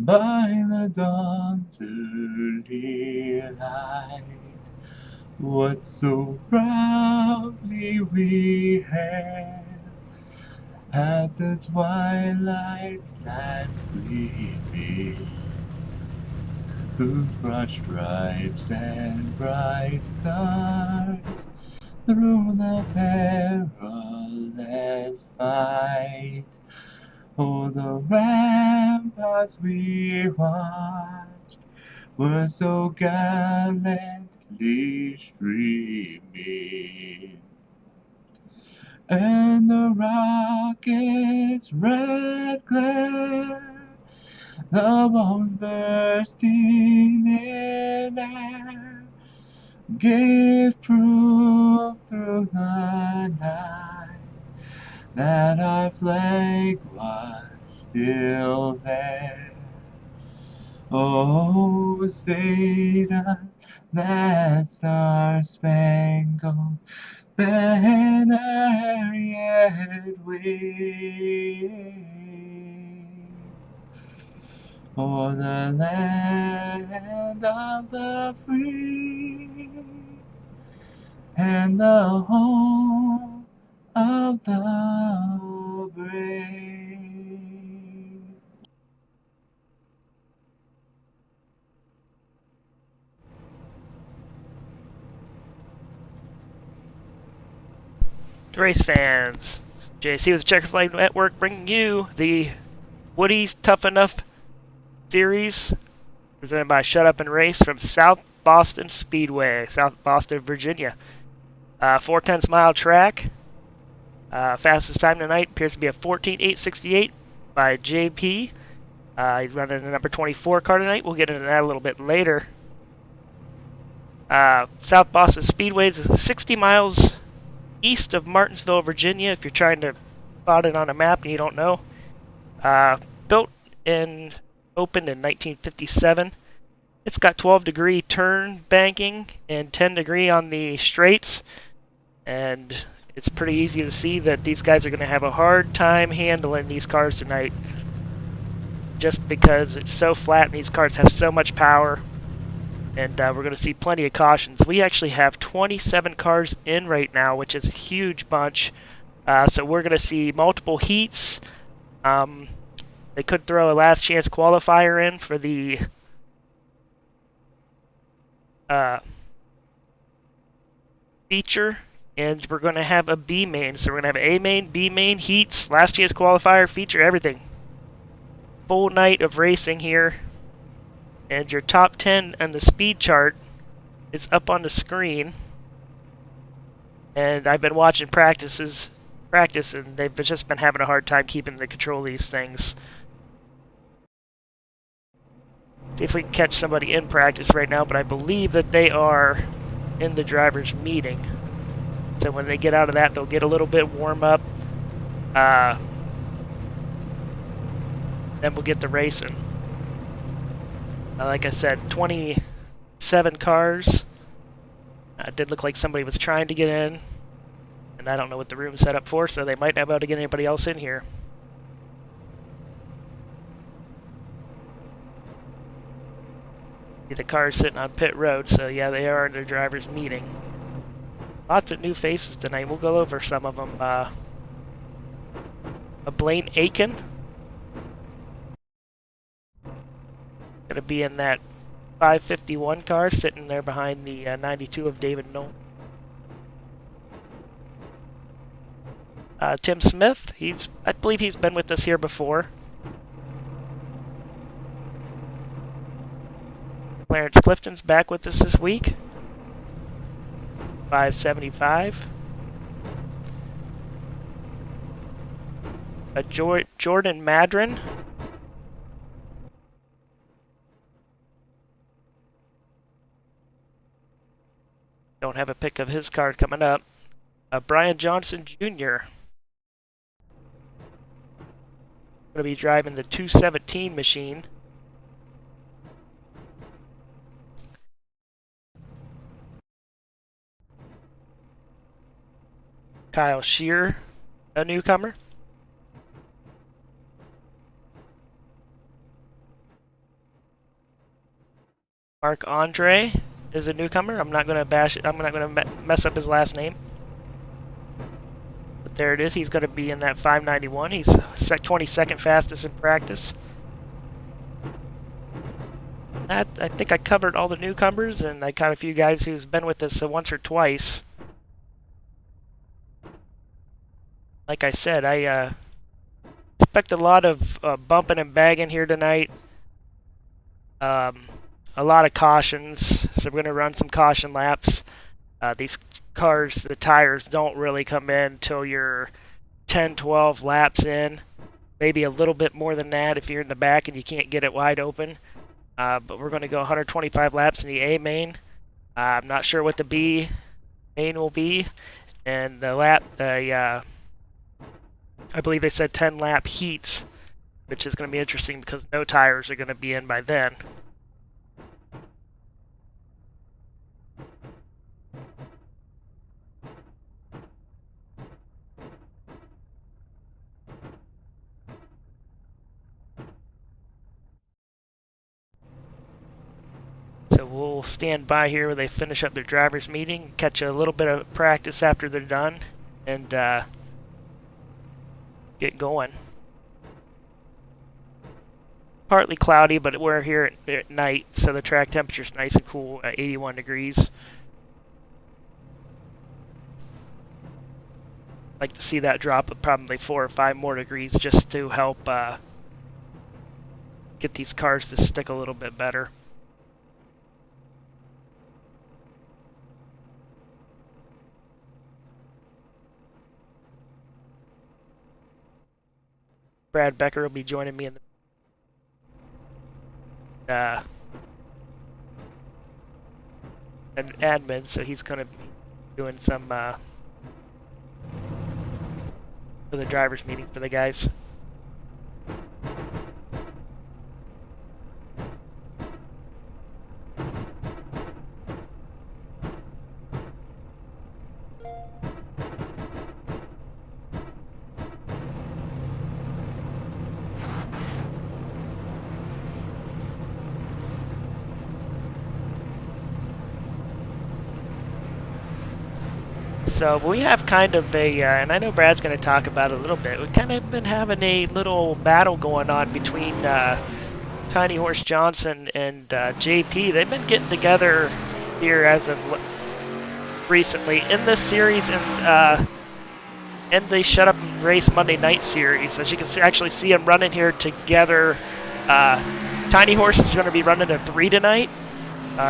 by the dawn's early light. What so proudly we hailed at the twilight's last gleaming, who brought stripes and bright stars through the perilous fight. Oh, the ramparts we watched were so gallantly streaming, and the rocket's red glare, the bombs bursting in air, gave proof through the night that our flag was still there. Oh, say does that star-spangled banner yet wave o'er the land of the free and the home of the brave. Race fans, JC with the Checker Flag Network bringing you the Woody's Tough Enough series presented by Shut Up and Race from South Boston Speedway, South Boston, Virginia. 4/10 mile track. Fastest time tonight appears to be a 14:8:68 by JP. He's running the number 24 car tonight. We'll get into that a little bit later. South Boston Speedway is 60 miles east of Martinsville, Virginia, if you're trying to spot it on a map and you don't know. Built and opened in 1957. It's got 12-degree turn banking and 10-degree on the straights, and it's pretty easy to see that these guys are going to have a hard time handling these cars tonight, just because it's so flat and these cars have so much power. And we're going to see plenty of cautions. We actually have 27 cars in right now, which is a huge bunch. So we're going to see multiple heats. They could throw a last chance qualifier in for the feature. And we're going to have a B main. So we're going to have A main, B main, heats, last chance qualifier, feature, everything. Full night of racing here. And your top 10 on the speed chart is up on the screen. And I've been watching practice, and they've just been having a hard time keeping the control of these things. See if we can catch somebody in practice right now, but I believe that they are in the driver's meeting. So when they get out of that, they'll get a little bit warm up. Then we'll get the racing. Like I said, 27 cars. It did look like somebody was trying to get in, and I don't know what the room's set up for, so they might not be able to get anybody else in here. See the cars sitting on pit road, so yeah, they are in their driver's meeting. Lots of new faces tonight. We'll go over some of them. A Blaine Aiken. Gonna be in that 551 car, sitting there behind the 92 of David Nolan. Tim Smith, I believe he's been with us here before. Clarence Clifton's back with us this week. 575. Jordan Madron. Don't have a pick of his card coming up. Brian Johnson Jr. Going to be driving the 217 machine. Kyle Shear, a newcomer. Mark Andre is a newcomer. I'm not going to bash it. I'm not going to mess up his last name. But there it is. He's going to be in that 591. He's 22nd fastest in practice. I think I covered all the newcomers, and I caught a few guys who's been with us once or twice. Like I said, I expect a lot of bumping and bagging here tonight. A lot of cautions, so we're going to run some caution laps. These cars, the tires don't really come in until you're 10, 12 laps in. Maybe a little bit more than that if you're in the back and you can't get it wide open. But we're going to go 125 laps in the A main. I'm not sure what the B main will be. And I believe they said 10 lap heats, which is going to be interesting because no tires are going to be in by then. So we'll stand by here where they finish up their driver's meeting, catch a little bit of practice after they're done, and get going. Partly cloudy, but we're here at night, so the track temperature's nice and cool at 81 degrees. Like to see that drop of probably 4 or 5 more degrees just to help get these cars to stick a little bit better. Brad Becker will be joining me in the an admin, so he's going to be doing some for the drivers meeting for the guys. So we have kind of a, and I know Brad's going to talk about it a little bit, we've kind of been having a little battle going on between Tiny Horse Johnson and JP. They've been getting together here as of recently in this series and the Shut Up and Race Monday Night series. As you can actually see them running here together. Tiny Horse is going to be running a 3 tonight.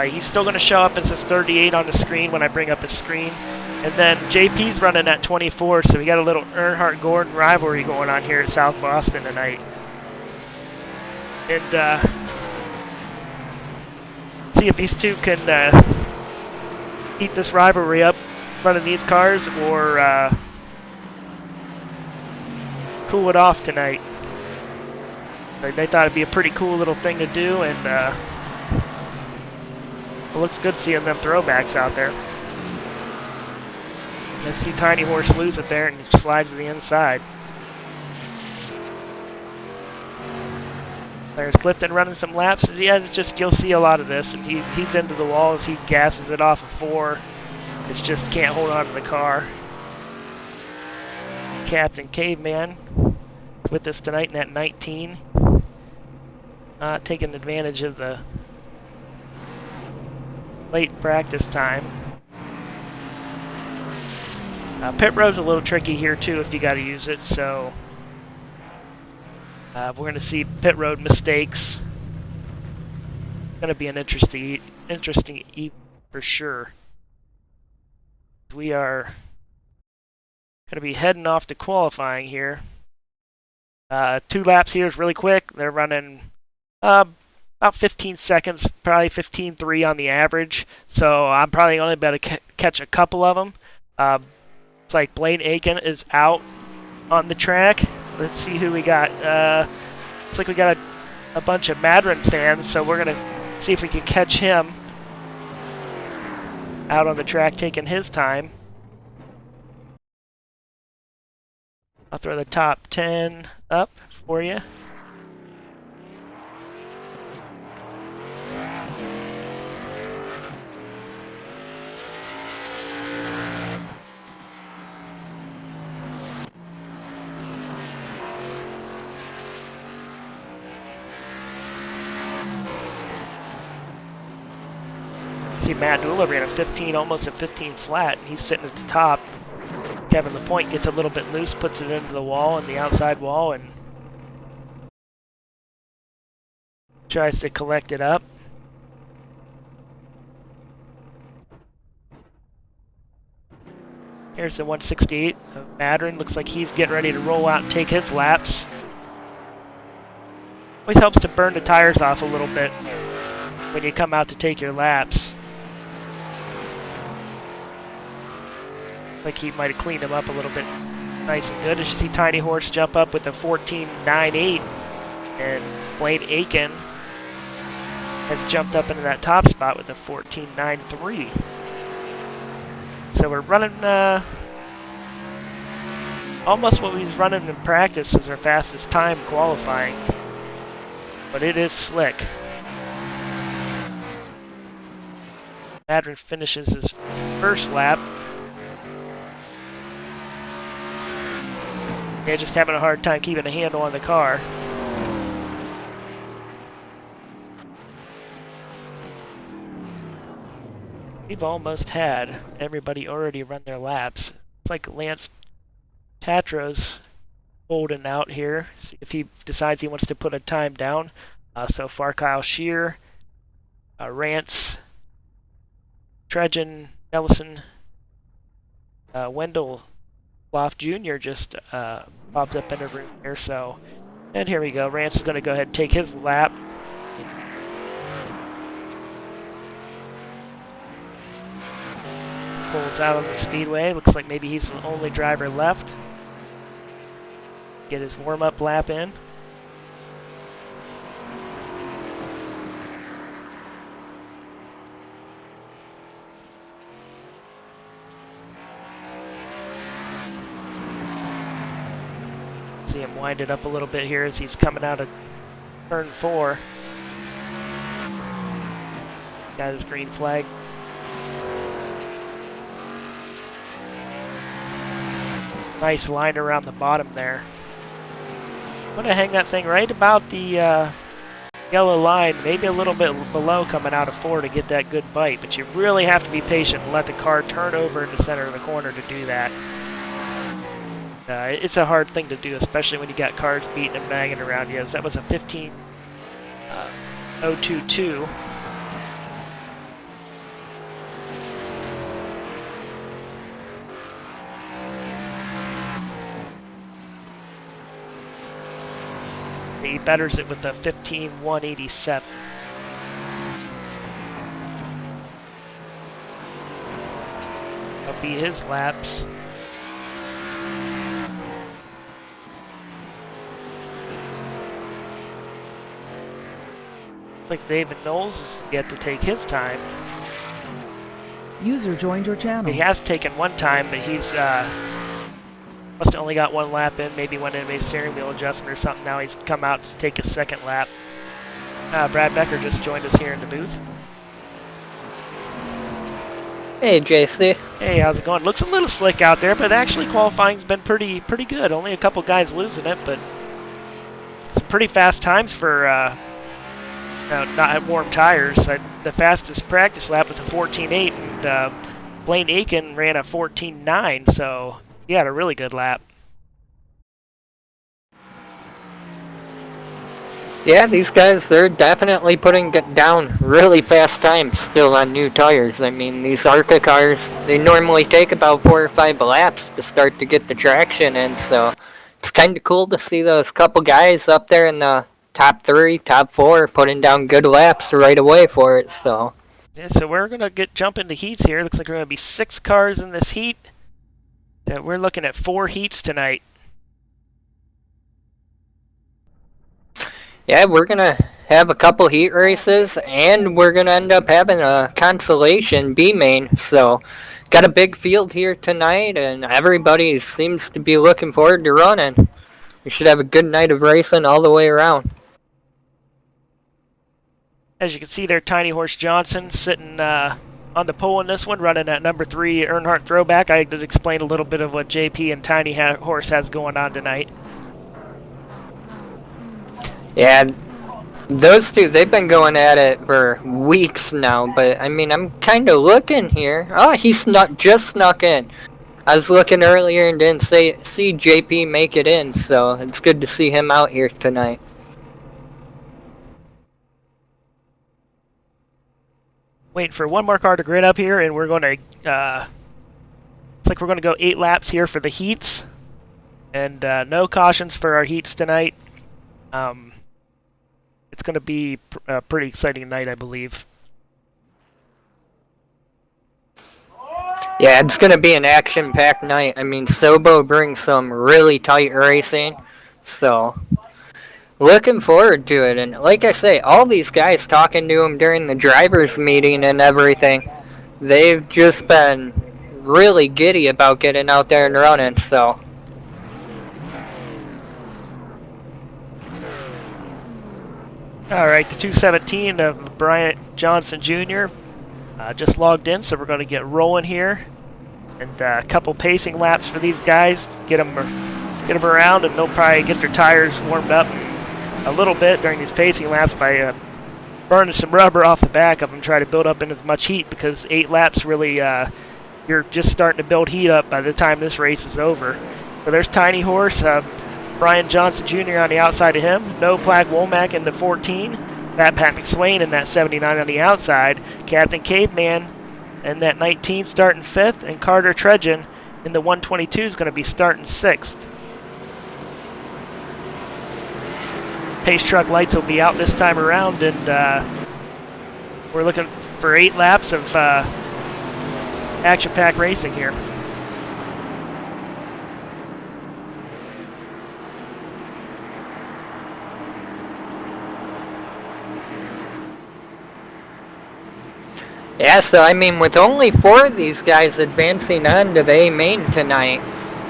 He's still going to show up as his 38 on the screen when I bring up his screen. And then JP's running at 24, so we got a little Earnhardt-Gordon rivalry going on here at South Boston tonight. And see if these two can eat this rivalry up running these cars or cool it off tonight. They thought it'd be a pretty cool little thing to do, and it looks good seeing them throwbacks out there. I see Tiny Horse lose it there and slides to the inside. There's Clifton running some laps. Yeah, it's just you'll see a lot of this, and he's into the wall as he gasses it off of 4. It's just can't hold on to the car. Captain Caveman with us tonight in that 19. Taking advantage of the late practice time. Pit road's a little tricky here too if you got to use it, so we're going to see pit road mistakes. Going to be an interesting evening for sure. We are going to be heading off to qualifying here. 2 laps here is really quick. They're running about 15 seconds, probably 15.3 on the average. So I'm probably only able to catch a couple of them. It's like Blaine Aiken is out on the track. Let's see who we got. Looks like we got a bunch of Madron fans, so we're going to see if we can catch him out on the track taking his time. I'll throw the top 10 up for you. See, Matt Dula ran a 15, almost a 15 flat, and he's sitting at the top. Kevin LaPointe gets a little bit loose, puts it into the wall and the outside wall, and tries to collect it up. Here's the 168 of Madron. Looks like he's getting ready to roll out and take his laps. Always helps to burn the tires off a little bit when you come out to take your laps. Like he might have cleaned them up a little bit nice and good. As you see Tiny Horse jump up with a 14.98, and Blaine Aiken has jumped up into that top spot with a 14.93. So we're running almost what we was running in practice as our fastest time qualifying, but it is slick. Madron finishes his first lap. Yeah, just having a hard time keeping a handle on the car. We've almost had everybody already run their laps. It's like Lance Tatro's holding out here. See if he decides he wants to put a time down. So far, Kyle Shear, Rance, Trejan, Ellison, Wendell Loft Jr. just popped up in the room here. So, and here we go. Rance is going to go ahead and take his lap. Pulls out on the speedway. Looks like maybe he's the only driver left. Get his warm-up lap in. See him wind it up a little bit here as he's coming out of turn 4. Got his green flag. Nice line around the bottom there. I'm going to hang that thing right about the yellow line, maybe a little bit below coming out of 4 to get that good bite, but you really have to be patient and let the car turn over in the center of the corner to do that. It's a hard thing to do, especially when you got cars beating and banging around you. That was a 15.022. He betters it with a 15.187. That'll be his laps. Like David Knowles is yet to take his time. User joined your channel. He has taken one time, but he's must have only got one lap in, maybe went in a steering wheel adjustment or something. Now he's come out to take his second lap. Brad Becker just joined us here in the booth. Hey, JC. Hey, how's it going? Looks a little slick out there, but actually qualifying's been pretty good. Only a couple guys losing it, but some pretty fast times for not have warm tires. The fastest practice lap was a 14.8, and Blaine Aiken ran a 14.9, so he had a really good lap. Yeah, these guys, they're definitely putting down really fast times still on new tires. I mean, these ARCA cars, they normally take about 4 or 5 laps to start to get the traction in, so it's kind of cool to see those couple guys up there in the top 3, top 4 putting down good laps right away for it. So yeah, so we're going to jump into heats here. Looks like we're going to be 6 cars in this heat. We're looking at 4 heats tonight. yeah, we're going to have a couple heat races, and we're going to end up having a consolation B main. So got a big field here tonight, and everybody seems to be looking forward to running. We should have a good night of racing all the way around. As you can see there, Tiny Horse Johnson sitting on the pole in this one, running at number 3 Earnhardt Throwback. I did explain a little bit of what JP and Tiny Horse has going on tonight. Yeah, Those two, they've been going at it for weeks now, but I mean, I'm kind of looking here. Oh, he just snuck in. I was looking earlier and didn't see JP make it in, so it's good to see him out here tonight. Waiting for one more car to grid up here, and we're going to, looks like we're going to go 8 laps here for the heats. And no cautions for our heats tonight. It's going to be a pretty exciting night, I believe. Yeah, it's going to be an action-packed night. I mean, SOBO brings some really tight racing, so looking forward to it. And like I say, all these guys talking to him during the drivers' meeting and everything, they've just been really giddy about getting out there and running, so. All right, the 217 of Bryant Johnson Jr. Just logged in, so we're going to get rolling here. And a couple pacing laps for these guys, get them around, and they'll probably get their tires warmed up a little bit during these pacing laps by burning some rubber off the back of them, try to build up in as much heat, because 8 laps really, you're just starting to build heat up by the time this race is over. So there's Tiny Horse, Brian Johnson Jr. on the outside of him, No Plaque Womack in the 14, Pat McSwain in that 79 on the outside, Captain Caveman in that 19 starting 5th, and Carter Tredgen in the 122 is going to be starting 6th. Pace truck lights will be out this time around, and we're looking for 8 laps of action-packed racing here. Yeah, so I mean, with only 4 of these guys advancing on to the A main tonight,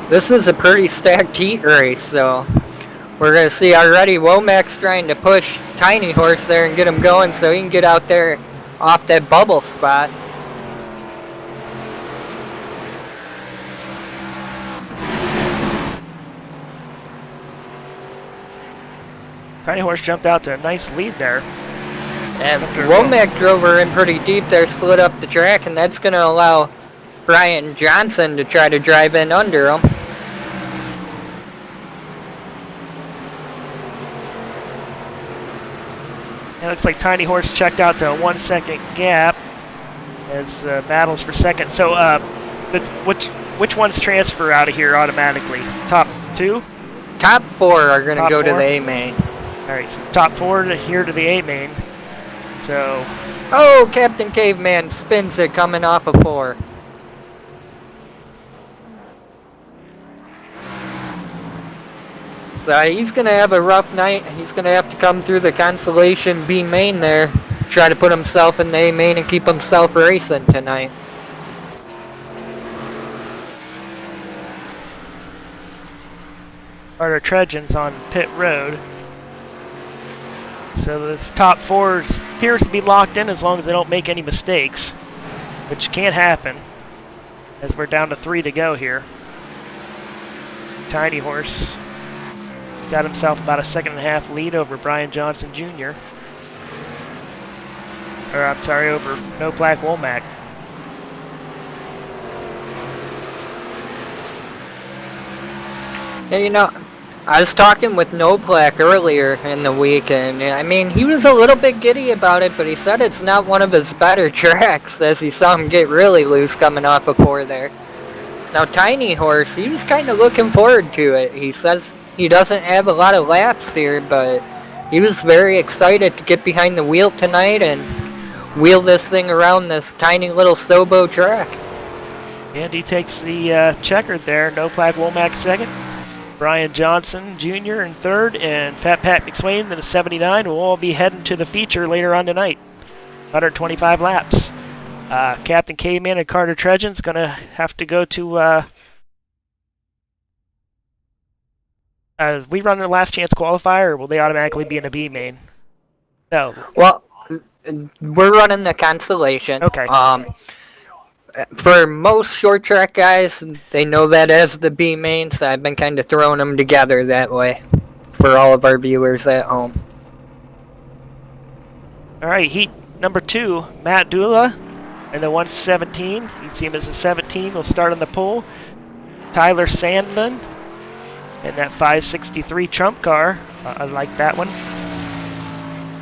this is a pretty stacked heat race, so we're going to see already Womack's trying to push Tiny Horse there and get him going so he can get out there off that bubble spot. Tiny Horse jumped out to a nice lead there. And Womack drove her in pretty deep there, slid up the track, and that's going to allow Brian Johnson to try to drive in under him. It looks like Tiny Horse checked out to a 1 second gap as battles for second. So which ones transfer out of here automatically? Top 2? Top 4 are going to go to the A main. All right, so the top 4 here to the A main. So, oh, Captain Caveman spins it coming off of 4. So he's going to have a rough night. He's going to have to come through the Consolation B main there, try to put himself in the A main and keep himself racing tonight. Carter Tredgen's on pit road. So this top 4 appears to be locked in as long as they don't make any mistakes, which can't happen, as we're down to 3 to go here. Tiny Horse got himself about a 1.5 lead over Brian Johnson Jr. Or, I'm sorry, over No Plaque Womack. Yeah, you know, I was talking with No Plaque earlier in the week, and I mean, he was a little bit giddy about it, but he said it's not one of his better tracks, as he saw him get really loose coming off of 4 there. Now, Tiny Horse, he was kind of looking forward to it. He says he doesn't have a lot of laps here, but he was very excited to get behind the wheel tonight and wheel this thing around this tiny little SOBO track. And he takes the checkered there. No Plaque Womack 2nd. Brian Johnson Jr. in 3rd, and Fat Pat McSwain in the 79 will all be heading to the feature later on tonight. 125 laps. Captain K-Man and Carter Tredgen's going to have to go to... we run the last chance qualifier, or will they automatically be in a B main? No. Well, we're running the Consolation. Okay. For most short track guys, they know that as the B main, so I've been kind of throwing them together that way for all of our viewers at home. All right, heat number 2, Matt Dula in the 117. You see him as a 17. We'll start on the pole. Tyler Sandlin in that 563 Trump car. I like that one.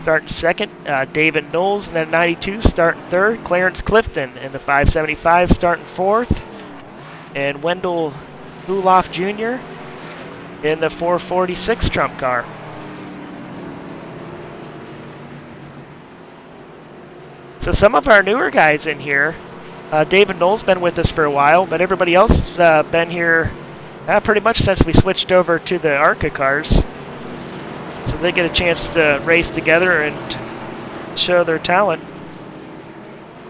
Starting second. David Knowles in that 92 starting third. Clarence Clifton in the 575 starting fourth. And Wendell Huloff Jr. in the 446 Trump car. So some of our newer guys in here, David Knowles been with us for a while, but everybody else has been here pretty much since we switched over to the ARCA cars. So they get a chance to race together and show their talent.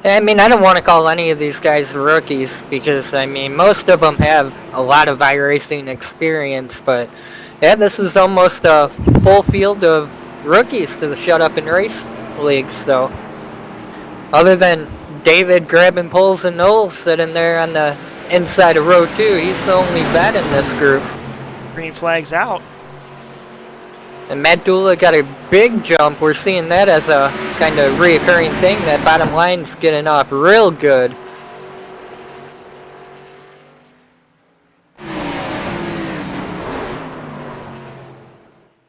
I mean, I don't want to call any of these guys rookies because, I mean, most of them have a lot of iRacing experience, but yeah, this is almost a full field of rookies to the Shut Up and Race League, so other than David grabbing poles and Knowles sitting there on the inside of row 2, he's the only vet in this group. Green flag's out. And Matt Dula got a big jump. We're seeing that as a kind of reoccurring thing. That bottom line's getting off real good.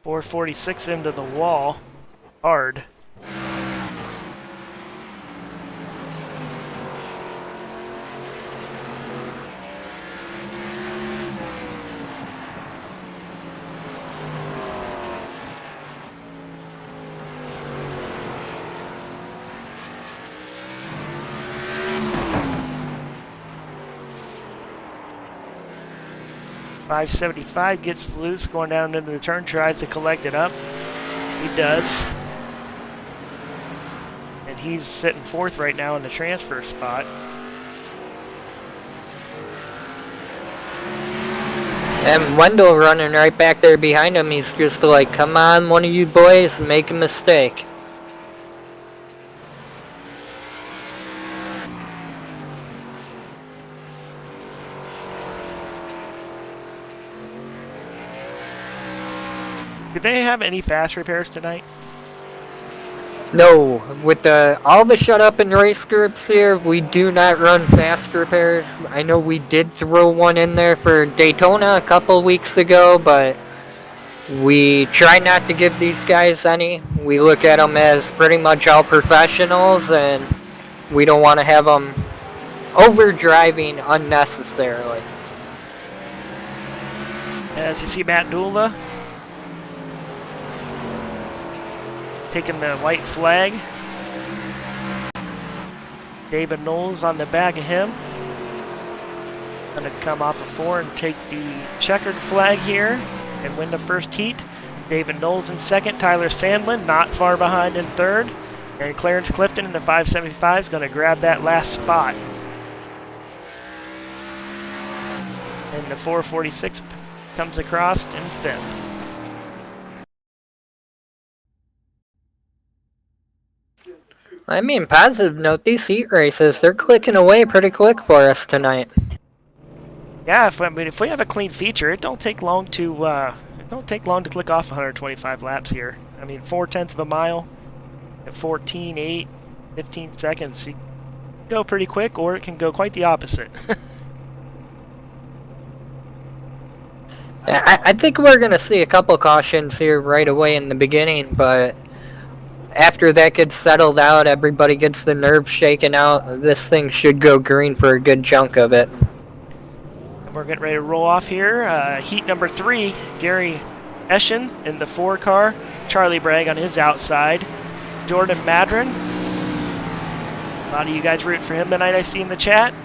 .446 into the wall. Hard. .575 gets loose, going down into the turn, tries to collect it up. He does. And he's sitting fourth right now in the transfer spot. And Wendell running right back there behind him. He's just like, come on, one of you boys, make a mistake. Did they have any fast repairs tonight? No, with all the Shut Up and Race groups here, we do not run fast repairs. I know we did throw one in there for Daytona a couple weeks ago, but we try not to give these guys any. We look at them as pretty much all professionals, and we don't want to have them over-driving unnecessarily. As you see Matt Dula taking the white flag. David Knowles on the back of him. Gonna come off of 4 and take the checkered flag here and win the first heat. David Knowles in second. Tyler Sandlin not far behind in third. And Clarence Clifton in the 575 is gonna grab that last spot. And the 446 comes across in fifth. I mean, positive note, these heat races, they're clicking away pretty quick for us tonight. Yeah, if we have a clean feature, it don't take long to click off 125 laps here. I mean, 0.4 of a mile at 14.8, 15 seconds. You can go pretty quick, or it can go quite the opposite. I think we're going to see a couple cautions here right away in the beginning, but after that gets settled out, everybody gets the nerves shaken out, this thing should go green for a good chunk of it. And we're getting ready to roll off here. Heat number 3, Gary Eschen in the 4 car. Charlie Bragg on his outside. Jordan Madron. A lot of you guys rooting for him tonight, I see in the chat.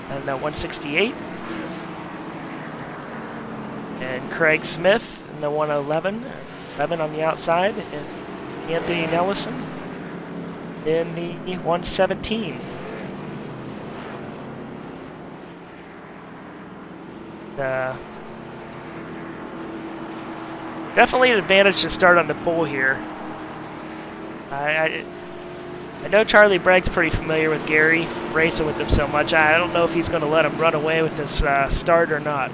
And that 168. And Craig Smith in the 111. 11 on the outside. And Anthony Nellison in the 117. Definitely an advantage to start on the pole here. I know Charlie Bragg's pretty familiar with Gary, racing with him so much. I don't know if he's going to let him run away with this start or not.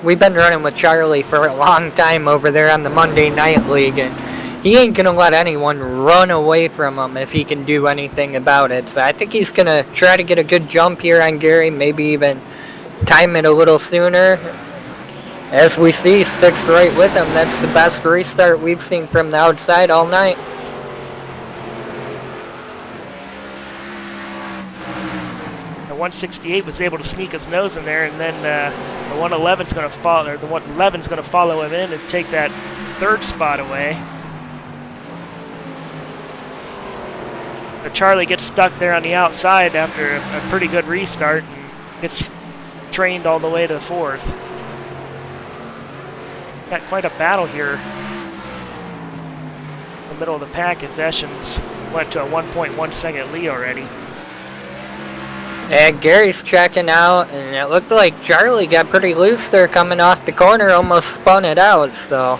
We've been running with Charlie for a long time over there on the Monday Night League, and he ain't gonna let anyone run away from him if he can do anything about it. So I think he's gonna try to get a good jump here on Gary, maybe even time it a little sooner. As we see, sticks right with him. That's the best restart we've seen from the outside all night. The 168 was able to sneak his nose in there, and then the 111's going to follow, or the 111's going to follow him in and take that third spot away. But Charlie gets stuck there on the outside after a pretty good restart and gets trained all the way to the fourth. Got quite a battle here in the middle of the pack as Eschens went to a 1.1 second lead already. Yeah, Gary's checking out, and it looked like Charlie got pretty loose there coming off the corner, almost spun it out, so.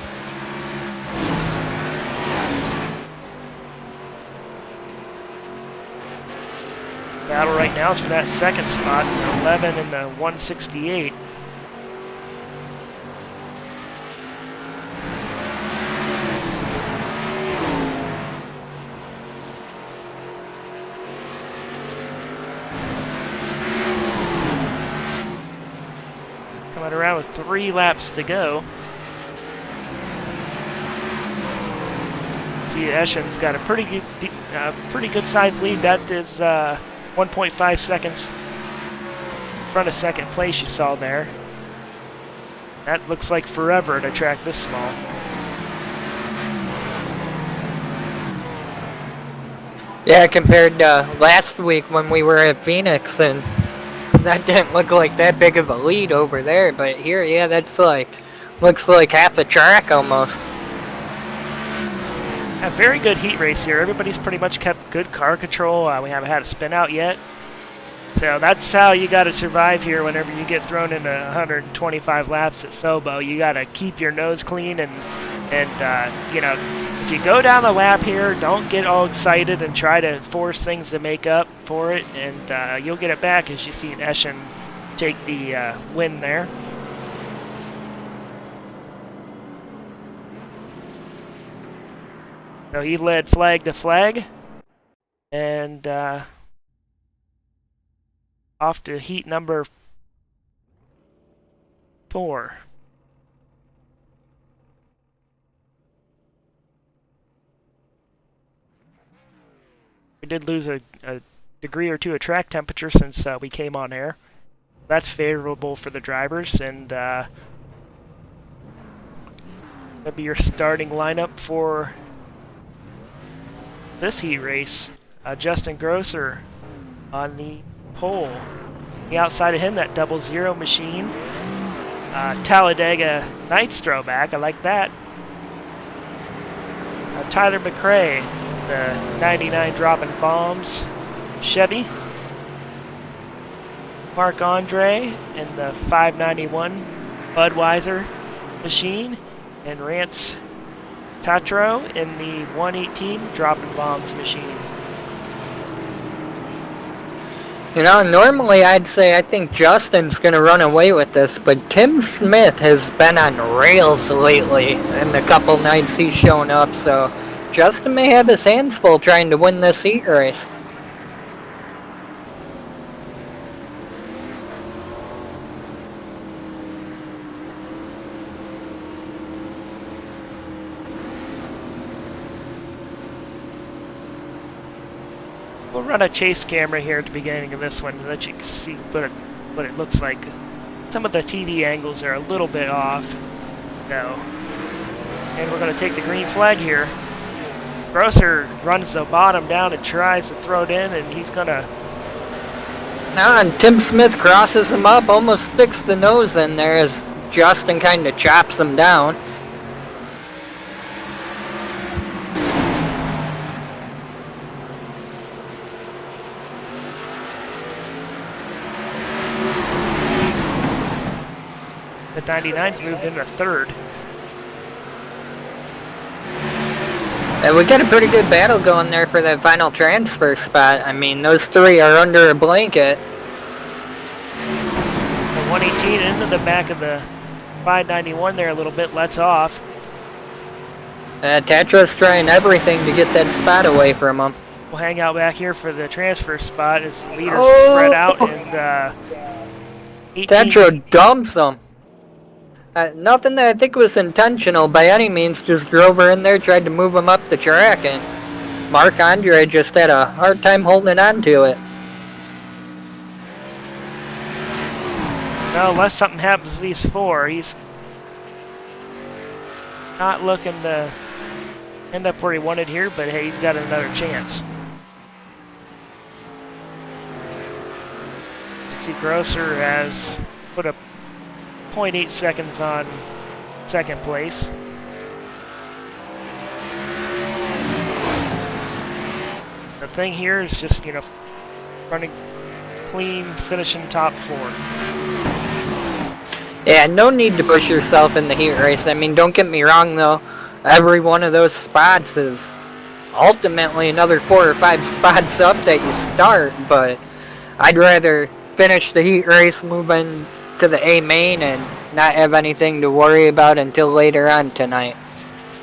Battle right now is for that second spot, the 11 and the 168. Coming around with 3 laps to go. See, Eschen's got a pretty good sized lead. That is 1.5 seconds in front of second place you saw there. That looks like forever at a track this small. Yeah, compared to last week when we were at Phoenix, and that didn't look like that big of a lead over there, but here, yeah, that's like, looks like half a track almost. A very good heat race here. Everybody's pretty much kept good car control. We haven't had a spin out yet. So that's how you got to survive here whenever you get thrown into 125 laps at SOBO. You got to keep your nose clean and you know, if you go down the lap here, don't get all excited and try to force things to make up for it, and you'll get it back as you see Eschen take the win there. So he led flag to flag, and off to heat number 4. We did lose a degree or two of track temperature since we came on air. That's favorable for the drivers, and that'll be your starting lineup for this heat race. Justin Grosser on the pole. The outside of him, that 00 machine. Talladega Nights throwback, I like that. Tyler McRae, the 99 dropping bombs Chevy. Mark Andre in the 591 Budweiser machine, and Rance Tatro in the 118 dropping bombs machine. You know, normally I'd say I think Justin's going to run away with this, but Tim Smith has been on rails lately in the couple nights he's shown up, so Justin may have his hands full trying to win this heat race. We'll run a chase camera here at the beginning of this one to let you see what it looks like. Some of the TV angles are a little bit off. No. And we're going to take the green flag here. Grosser runs the bottom down and tries to throw it in, and he's going to... And Tim Smith crosses him up, almost sticks the nose in there as Justin kind of chops him down. The 99's moved into third. And we got a pretty good battle going there for that final transfer spot. I mean, those three are under a blanket. The 118 into the back of the 591 there a little bit, lets off. Tatra's trying everything to get that spot away from him. We'll hang out back here for the transfer spot as leaders Oh! spread out, and 18. Tatra dumps him. Nothing that I think was intentional by any means, just drove her in there, tried to move him up the track, and Marc-Andre just had a hard time holding on to it. Well, unless something happens to these four, he's not looking to end up where he wanted here, but hey, he's got another chance. You see Grosser has put a 0.8 seconds on second place. The thing here is just, you know, running clean, finishing top 4. Yeah, no need to push yourself in the heat race. I mean, don't get me wrong though. Every one of those spots is ultimately another 4 or 5 spots up that you start, but I'd rather finish the heat race, move in to the A main, and not have anything to worry about until later on tonight.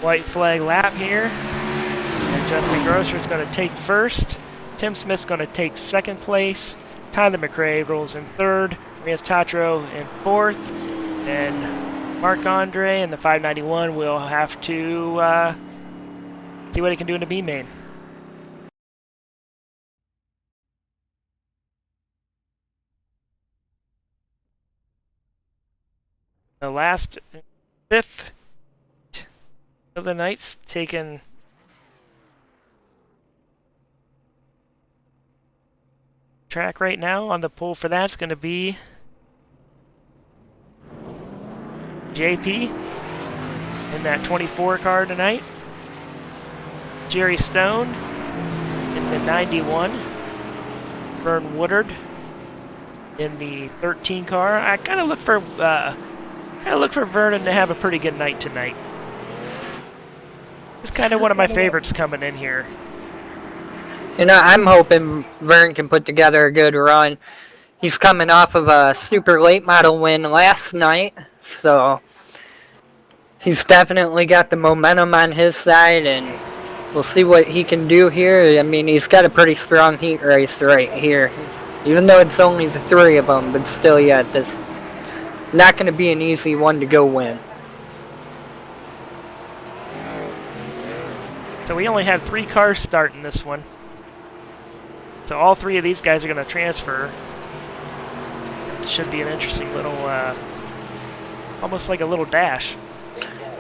White flag lap here. And Justin Grosser's going to take first. Tim Smith's going to take second place. Tyler McRae rolls in third. Rance Tatro in fourth. And Marc-Andre in the 591 will have to see what he can do in the B main. The last 5th of the night's taken track right now. On the pole for that's going to be JP in that 24 car tonight. Jerry Stone in the 91. Vern Woodard in the 13 car. I kind of look for Vernon to have a pretty good night tonight. It's kind of one of my favorites coming in here. You know, I'm hoping Vern can put together a good run. He's coming off of a super late model win last night, so he's definitely got the momentum on his side, and we'll see what he can do here. I mean, he's got a pretty strong heat race right here, even though it's only the 3 of them, but still, yeah, this not going to be an easy one to go win. So we only have 3 cars starting this one. So all 3 of these guys are going to transfer. It should be an interesting little, almost like a little dash.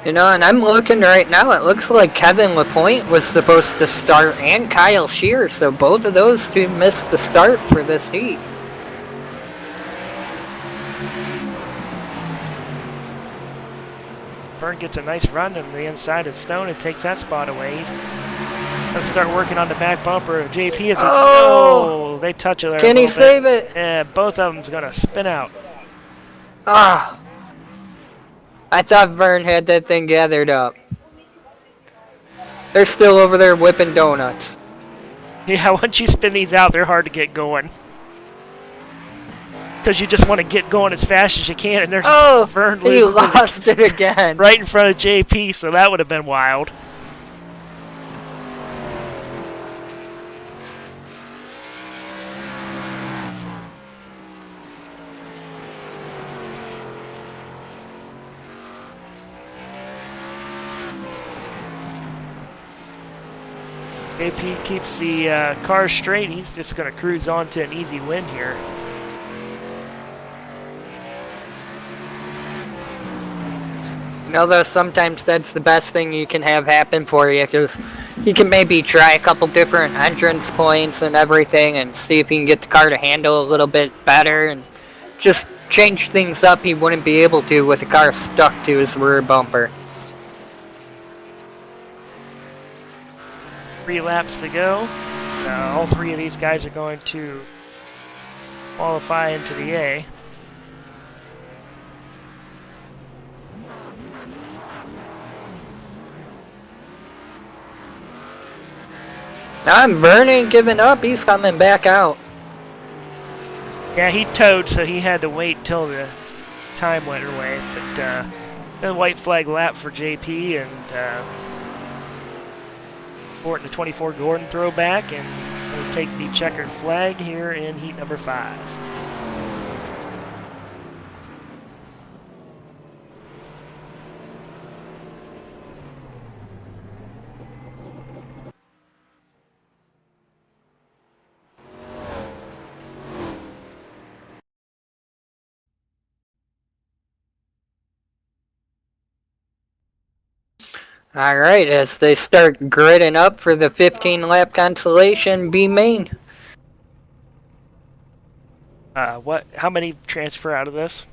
You know, and I'm looking right now, it looks like Kevin LaPointe was supposed to start, and Kyle Shear, so both of those 2 missed the start for this heat. Vern gets a nice run on the inside of Stone and takes that spot away. He's going to start working on the back bumper of JP as oh, they touch it there. Can he save it? Yeah, both of them's going to spin out. Ah. I thought Vern had that thing gathered up. They're still over there whipping donuts. Yeah, once you spin these out, they're hard to get going. Because you just want to get going as fast as you can, and there's Vern he lost it again. Right in front of JP, so that would have been wild. JP keeps the car straight. He's just going to cruise on to an easy win here. You know, though, sometimes that's the best thing you can have happen for you, because you can maybe try a couple different entrance points and everything and see if you can get the car to handle a little bit better and just change things up he wouldn't be able to with the car stuck to his rear bumper. 3 laps to go. All 3 of these guys are going to qualify into the A. Vern ain't giving up. He's coming back out. Yeah, he towed, so he had to wait till the time went away. But the white flag lap for JP, and Sporting the 24 Gordon throwback, and we'll take the checkered flag here in heat number 5. Alright, as they start gridding up for the 15-lap consolation B main. How many transfer out of this?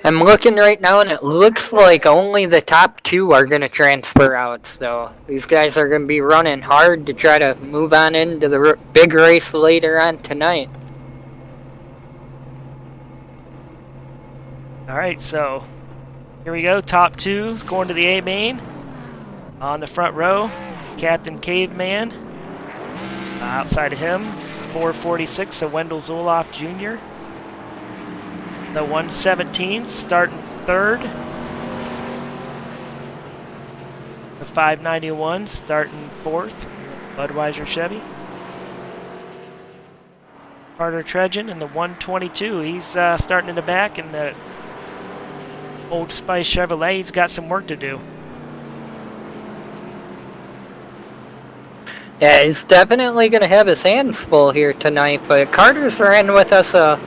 I'm looking right now, and it looks like only the top 2 are going to transfer out. So these guys are going to be running hard to try to move on into the big race later on tonight. Alright, so here we go. Top 2 going to the A main. On the front row, Captain Caveman. Outside of him, 446, so Wendell Zoloff Jr. The 117 starting 3rd. The 591 starting 4th. Budweiser Chevy. Carter Tredgen in the 122. He's starting in the back, and the Old Spice Chevrolet, he's got some work to do. Yeah, he's definitely going to have his hands full here tonight, but Carter's ran with us, I'm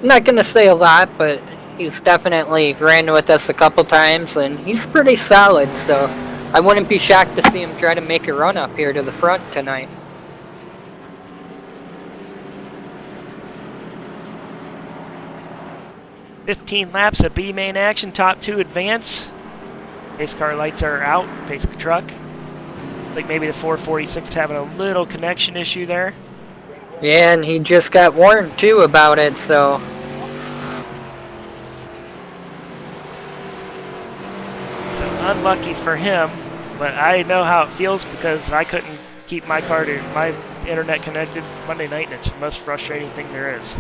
not going to say a lot, but he's definitely ran with us a couple times, and he's pretty solid, so I wouldn't be shocked to see him try to make a run up here to the front tonight. "15 laps of B main action, top 2 advance." Pace car lights are out, pace truck. I think maybe the 446 having a little connection issue there. Yeah, and he just got warned too about it, so. So unlucky for him, but I know how it feels because I couldn't keep my car to my internet connected Monday night, and it's the most frustrating thing there is.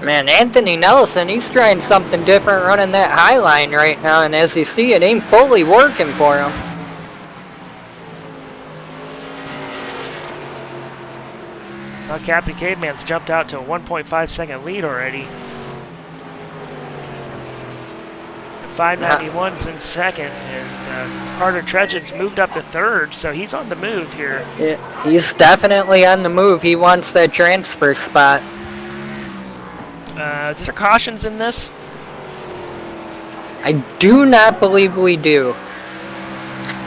Man, Anthony Nelson, he's trying something different running that high line right now, and as you see, it ain't fully working for him. Now Captain Caveman's jumped out to a 1.5 second lead already. The 591's in second, and Carter Tredgen's moved up to 3rd, so he's on the move here. Yeah, he's definitely on the move. He wants that transfer spot. Is there cautions in this? I do not believe we do.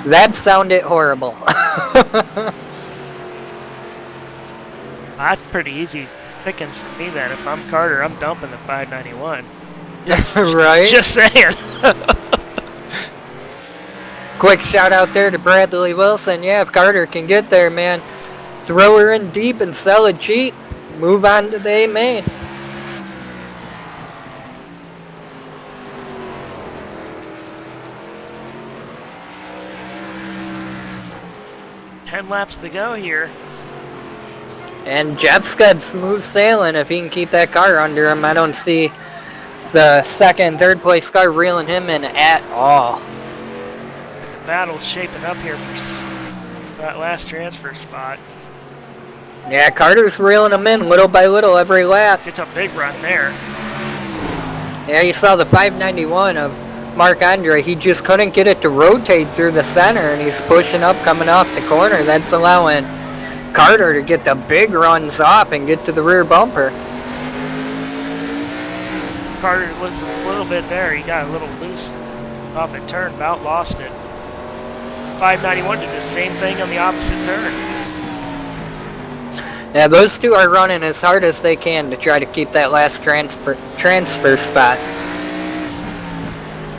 That sounded horrible. That's pretty easy pickings for me then. If I'm Carter, I'm dumping the 591. Right? Just saying. Quick shout out there to Bradley Wilson. Yeah, if Carter can get there, man, throw her in deep and sell it cheap. Move on to the A main. Ten laps to go here. And Jeff's got smooth sailing. If he can keep that car under him, I don't see the second and third place car reeling him in at all. The battle's shaping up here for that last transfer spot. Yeah, Carter's reeling him in little by little every lap. Gets a big run there. Yeah, you saw the 591 of Mark Andre. He just couldn't get it to rotate through the center, and he's pushing up coming off the corner. That's allowing Carter to get the big runs off and get to the rear bumper. Carter was a little bit there. He got a little loose off a turn, about lost it. 591 did the same thing on the opposite turn. Yeah, those two are running as hard as they can to try to keep that last transfer spot.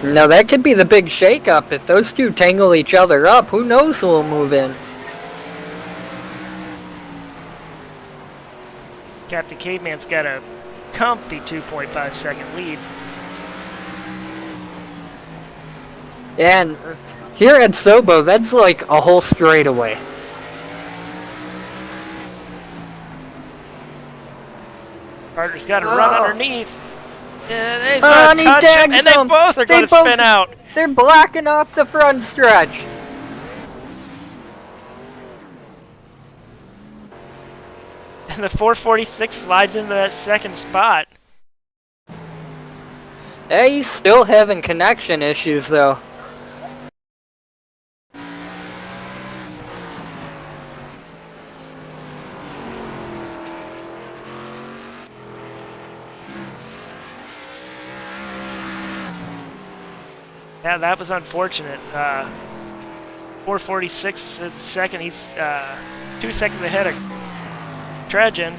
Now that could be the big shakeup. If those two tangle each other up, who knows who will move in. Captain Caveman's got a comfy 2.5 second lead. And here at SOBO, that's like a whole straightaway. Carter's got to run underneath. Yeah, he's Oh, gonna and he touch him, tags and they them. both are They gonna both- spin out. They're blocking off the front stretch. And the 446 slides into that second spot. Hey, he's still having connection issues though. Yeah, that was unfortunate. 446 in second. He's 2 seconds ahead of Trajan.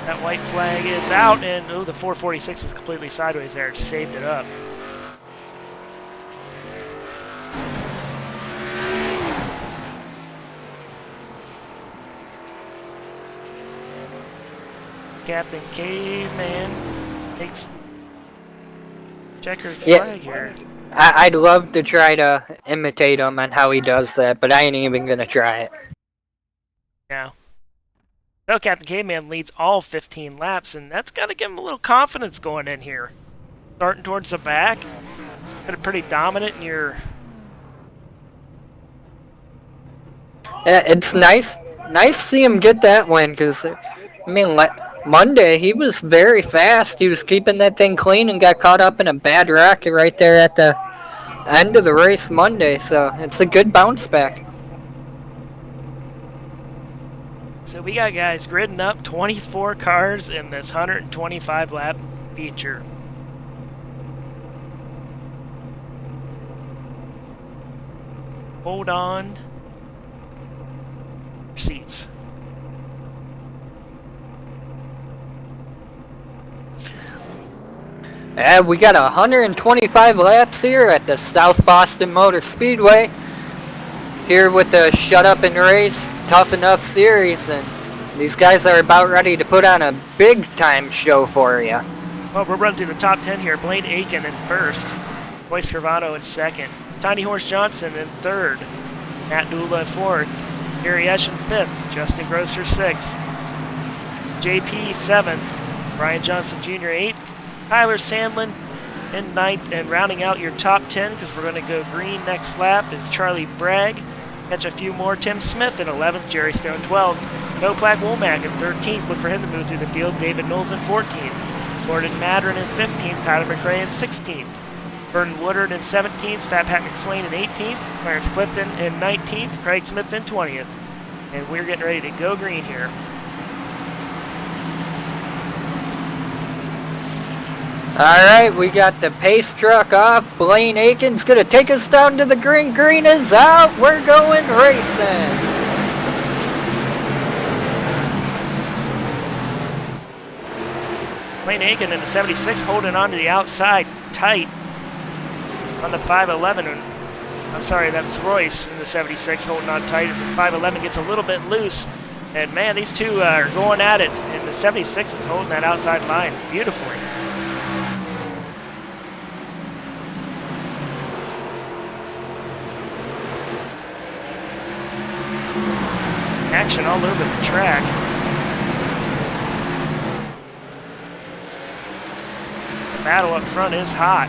That white flag is out, and oh, the 446 was completely sideways there. It saved it up. Captain Caveman takes the checkered flag here. I'd love to try to imitate him on how he does that, but I ain't even gonna try it. Now, so Captain Caveman leads all 15 laps, and that's got to give him a little confidence going in here. Starting towards the back, been pretty dominant in your. It's nice to see him get that win, because, I mean, Monday, he was very fast. He was keeping that thing clean and got caught up in a bad wreck right there at the end of the race Monday, so it's a good bounce back. So we got guys gridding up 24 cars in this 125 lap feature. Hold on. Seats. And we got 125 laps here at the South Boston Motor Speedway. Here with the Shut Up and Race Tough Enough series, and these guys are about ready to put on a big time show for you. Well, we're running through the top 10 here. Blaine Aiken in first. Roy Scrivano in second. Tiny Horse Johnson in third. Matt Nula in fourth. Gary Esch in fifth. Justin Grosser sixth. JP seventh. Brian Johnson Jr. eighth. Tyler Sandlin in ninth. And rounding out your top 10, because we're going to go green next lap, is Charlie Bragg. Catch a few more. Tim Smith in 11th. Jerry Stone 12th. No Plaque Womack in 13th. Look for him to move through the field. David Knowles in 14th. Gordon Madron in 15th. Tyler McRae in 16th. Vernon Woodard in 17th. Fat Pat McSwain in 18th. Clarence Clifton in 19th. Craig Smith in 20th. And we're getting ready to go green here. Alright, we got the pace truck off. Blaine Aiken's gonna take us down to the green. Green is out. We're going racing. Blaine Aiken in the 76 holding on to the outside tight on the 511. I'm sorry, that was Royce in the 76 holding on tight as the 511 gets a little bit loose. And man, these two are going at it, and the 76 is holding that outside line beautifully. Action all over the track. The battle up front is hot.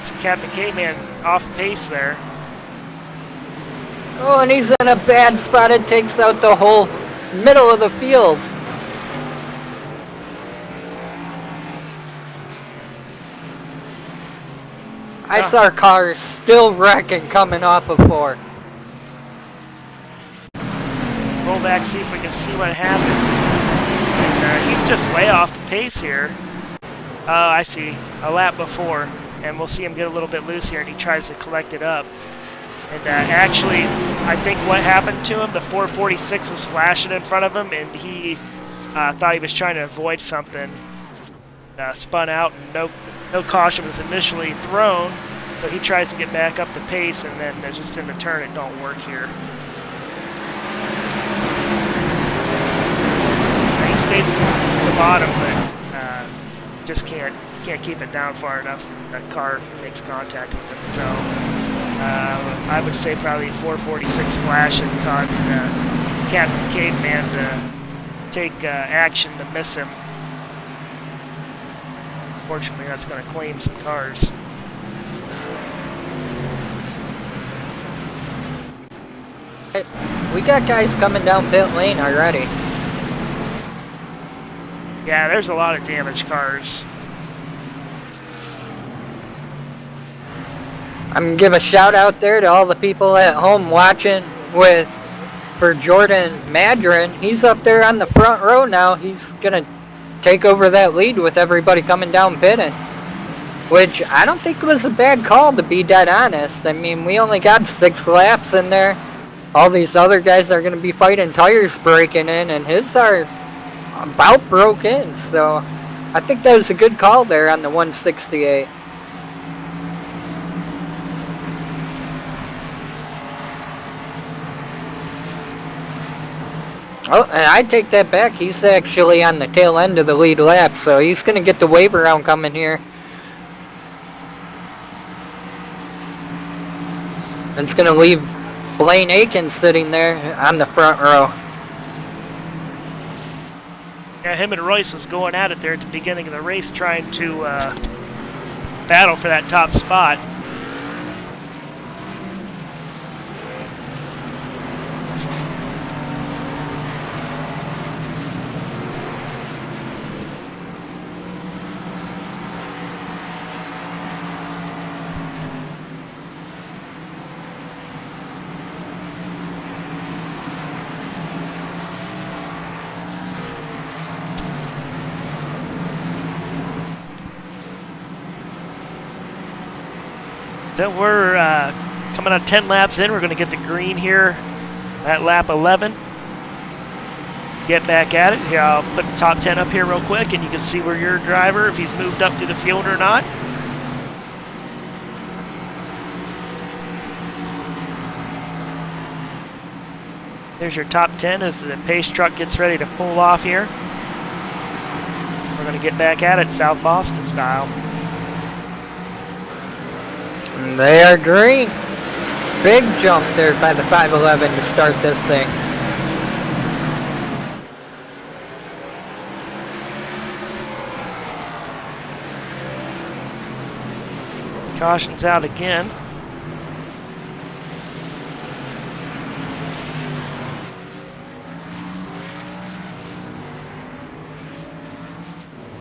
So Captain Caveman off pace there. Oh, and he's in a bad spot. It takes out the whole middle of the field. I saw cars still wrecking coming off of 4. Roll back, see if we can see what happened. And, he's just way off the pace here. Oh, I see. A lap before. And we'll see him get a little bit loose here, and he tries to collect it up. And actually, I think what happened to him, the 446 was flashing in front of him, and he thought he was trying to avoid something. Spun out, and no caution was initially thrown, so he tries to get back up the pace, and then just in the turn, it don't work here. He stays at the bottom, but just can't keep it down far enough. That car makes contact with him. So I would say probably 446 flash and caused Captain Caveman to take action to miss him. Fortunately, that's going to claim some cars. We got guys coming down pit lane already. Yeah, there's a lot of damaged cars. I'm gonna give a shout out there to all the people at home watching for Jordan Madron. He's up there on the front row now. He's gonna take over that lead with everybody coming down pitting, which I don't think was a bad call, to be dead honest. I mean, we only got 6 laps in there. All these other guys are gonna be fighting tires breaking in, and his are about broke in. So I think that was a good call there on the 168. Oh, and I take that back. He's actually on the tail end of the lead lap, so he's going to get the wave around coming here. And it's going to leave Blaine Aiken sitting there on the front row. Yeah, him and Royce was going at it there at the beginning of the race, trying to battle for that top spot. So we're coming on 10 laps in. We're going to get the green here at lap 11. Get back at it. Here, I'll put the top 10 up here real quick, and you can see where your driver, if he's moved up to the field or not. There's your top 10 as the pace truck gets ready to pull off here. We're going to get back at it, South Boston style. They are green. Big jump there by the 511 to start this thing. Caution's out again.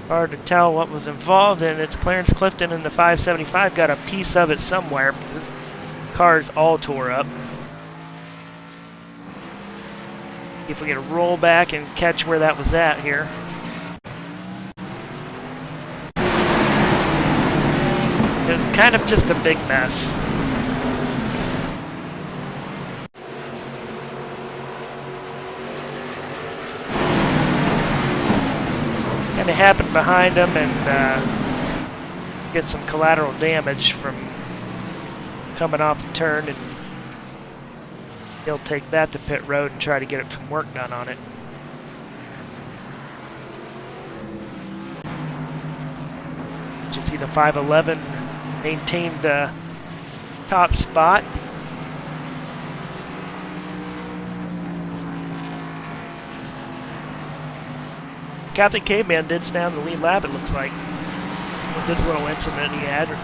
Hard to tell what was involved, and it's Clarence Clifton in the 575 got a piece of it somewhere because his car's all tore up. See if we can roll back and catch where that was at here. It was kind of just a big mess. Kind of happened behind him and get some collateral damage from coming off the turn, and he'll take that to pit road and try to get some work done on it. You see the 511 maintained the top spot. Captain Caveman did stay on the lead lap, it looks like, with this little incident he had to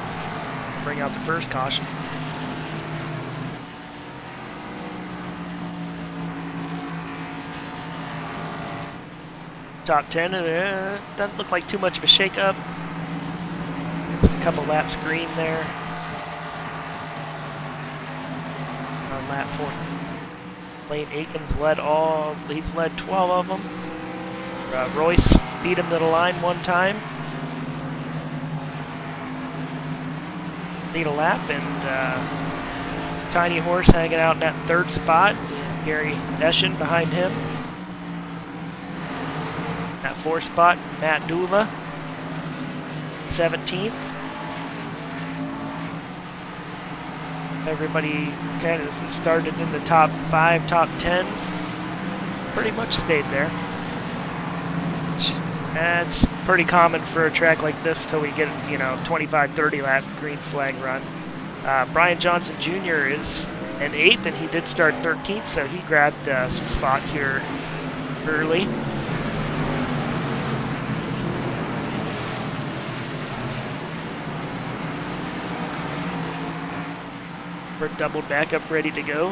bring out the first caution. Top 10, doesn't look like too much of a shakeup. Just a couple laps green there. On lap 4. Blaine Aikens he's led 12 of them. Royce beat him to the line one time. Need a lap, and Tiny Horse hanging out in that 3rd spot. Gary Eschen behind him. That 4th spot, Matt Dula, 17th. Everybody kind of started in the top 5, top 10s. Pretty much stayed there. That's pretty common for a track like this till we get, 25, 30 lap green flag run. Brian Johnson Jr. is in 8th, and he did start 13th, so he grabbed some spots here early. We're doubled back up, ready to go.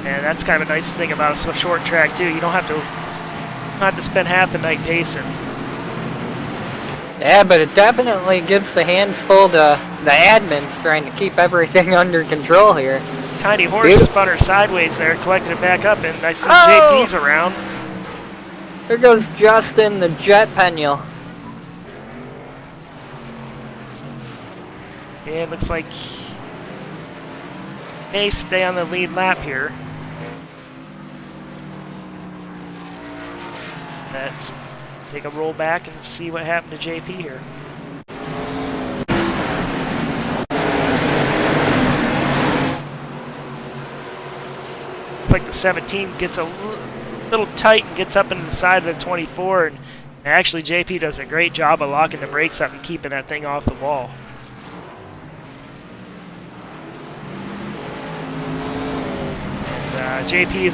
And that's kind of a nice thing about a short track too. You don't have to spend half the night pacing. Yeah, but it definitely gives the hands full to the admins trying to keep everything under control here. Tiny Horse spun her sideways there, collected it back up, and I see JP's around. There goes Justin, the jet penule. Yeah, it looks like may stay on the lead lap here. Let's take a roll back and see what happened to JP here. It's like the 17 gets a little tight and gets up into the side of the 24, and actually JP does a great job of locking the brakes up and keeping that thing off the wall. And, JP is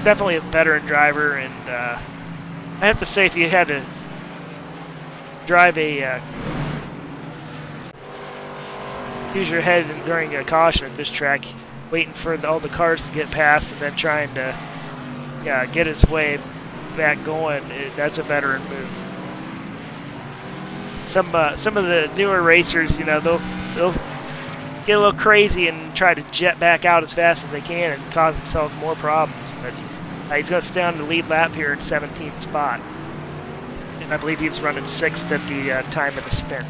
definitely a veteran driver, and I have to say, if you had to drive use your head during a caution at this track, waiting for all the cars to get past and then trying to get his way back going, that's a veteran move. Some of the newer racers, they'll get a little crazy and try to jet back out as fast as they can and cause themselves more problems. But he's going to stay on the lead lap here in 17th spot. And I believe he was running 6th at the time of the spin.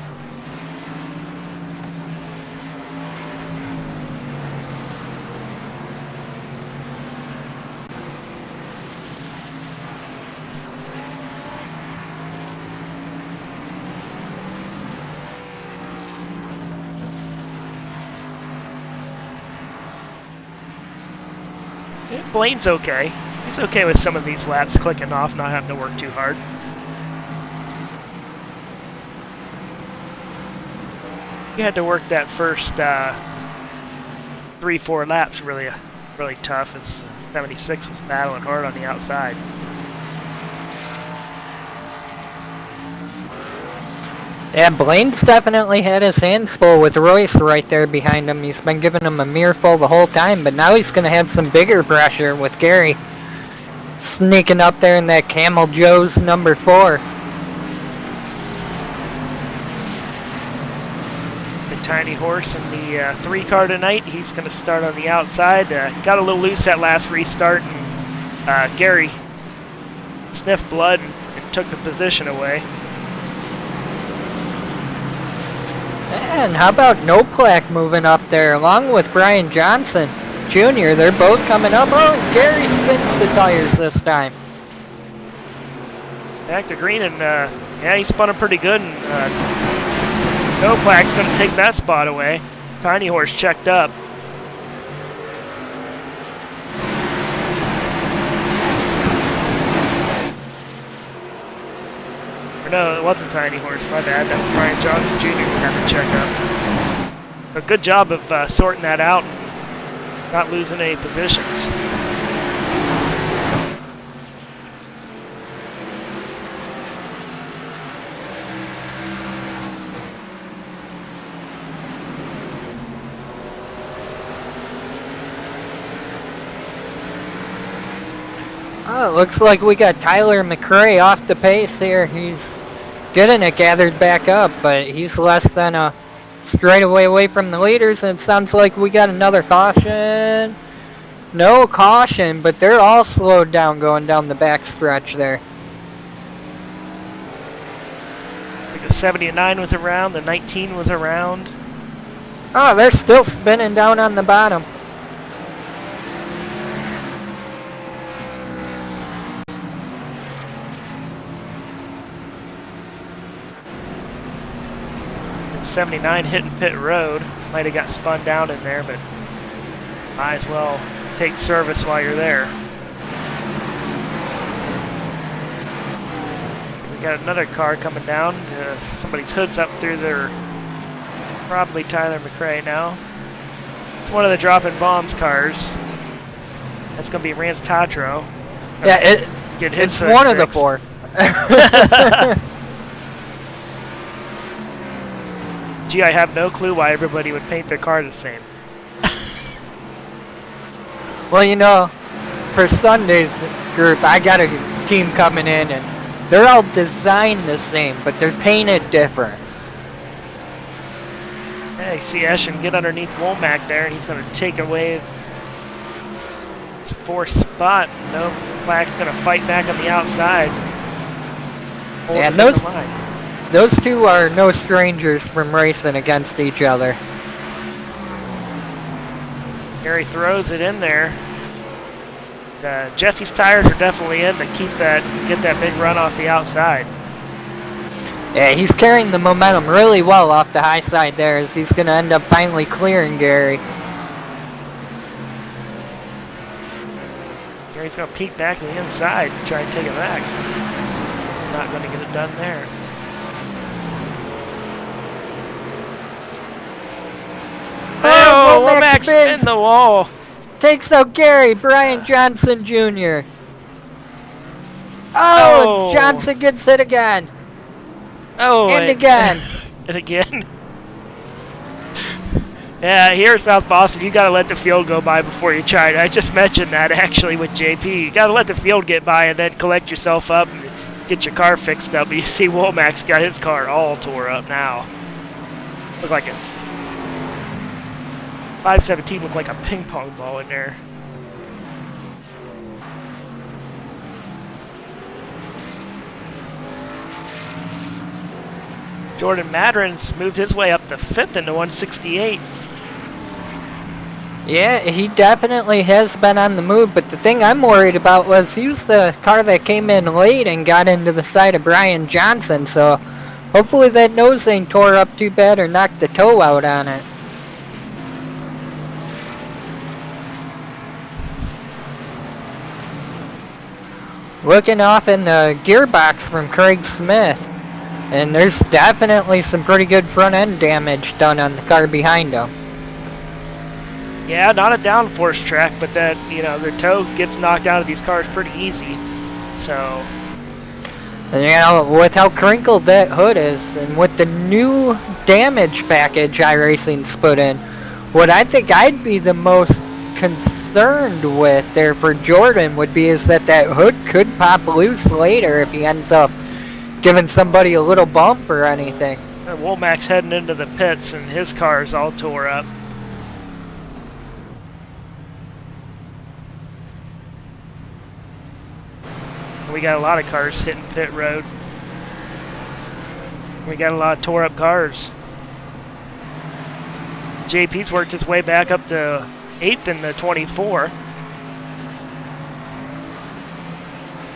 Blaine's okay. He's okay with some of these laps clicking off, not having to work too hard. You had to work that first 3-4 laps really tough, as 76 was battling hard on the outside. Yeah, Blaine's definitely had his hands full with Royce right there behind him. He's been giving him a mirror full the whole time, but now he's going to have some bigger pressure with Gary sneaking up there in that Camel Joe's number 4. The Tiny Horse in the 3 car tonight. He's going to start on the outside. Got a little loose that last restart, and Gary sniffed blood and took the position away. And how about Noplak moving up there along with Brian Johnson Jr.? They're both coming up. Oh, and Gary spins the tires this time. Back to green, and he spun him pretty good. And Noplak's going to take that spot away. Tiny Horse checked up. No, it wasn't Tiny Horse, my bad. That was Brian Johnson Jr. who had to check up. A good job of sorting that out and not losing any positions. Oh, it looks like we got Tyler McRae off the pace here. He's getting it gathered back up, but he's less than a straightaway away from the leaders, and it sounds like we got another caution. No caution, but they're all slowed down going down the back stretch there. I think the 79 was around, the 19 was around. Oh, they're still spinning down on the bottom. The 79 hitting pit road. Might have got spun down in there, but might as well take service while you're there. got another car coming down. Somebody's hood's up through their... Probably Tyler McRae now. It's one of the dropping bombs cars. That's going to be Rance Tatro. Yeah, it's one of the fixed. 4. Gee, I have no clue why everybody would paint their car the same. Well, you know, for Sunday's group, I got a team coming in, and they're all designed the same, but they're painted different. Hey, see Eshin get underneath Womack there, and he's going to take away his 4th spot. No, Black's going to fight back on the outside. And those two are no strangers from racing against each other. Gary throws it in there. Jesse's tires are definitely in to get that big run off the outside. Yeah, he's carrying the momentum really well off the high side there, as he's going to end up finally clearing Gary. Gary's going to peek back to the inside and try and take it back. Not going to get it done there. Oh, Womack's in the wall. Takes out Gary, Brian Johnson Jr. Oh, Johnson gets hit again. Oh, and again. And again. Yeah, here in South Boston, you got to let the field go by before you try it. I just mentioned that actually with JP. You got to let the field get by and then collect yourself up and get your car fixed up. You see Womack's got his car all tore up now. Look like a 517 looked like a ping pong ball in there. Jordan Madron's moved his way up to 5th into 168. Yeah, he definitely has been on the move, but the thing I'm worried about was he was the car that came in late and got into the side of Brian Johnson, so hopefully that nose ain't tore up too bad or knocked the toe out on it. Looking off in the gearbox from Craig Smith, and there's definitely some pretty good front end damage done on the car behind him. Yeah, not a downforce track, but that, you know, their toe gets knocked out of these cars pretty easy. So, and, you know, with how crinkled that hood is, and with the new damage package iRacing's put in, what I think I'd be the most concerned with there for Jordan would be is that hood could pop loose later if he ends up giving somebody a little bump or anything. And Womack's heading into the pits and his car is all tore up. We got a lot of cars hitting pit road. We got a lot of tore up cars. JP's worked his way back up to 8th in the 24.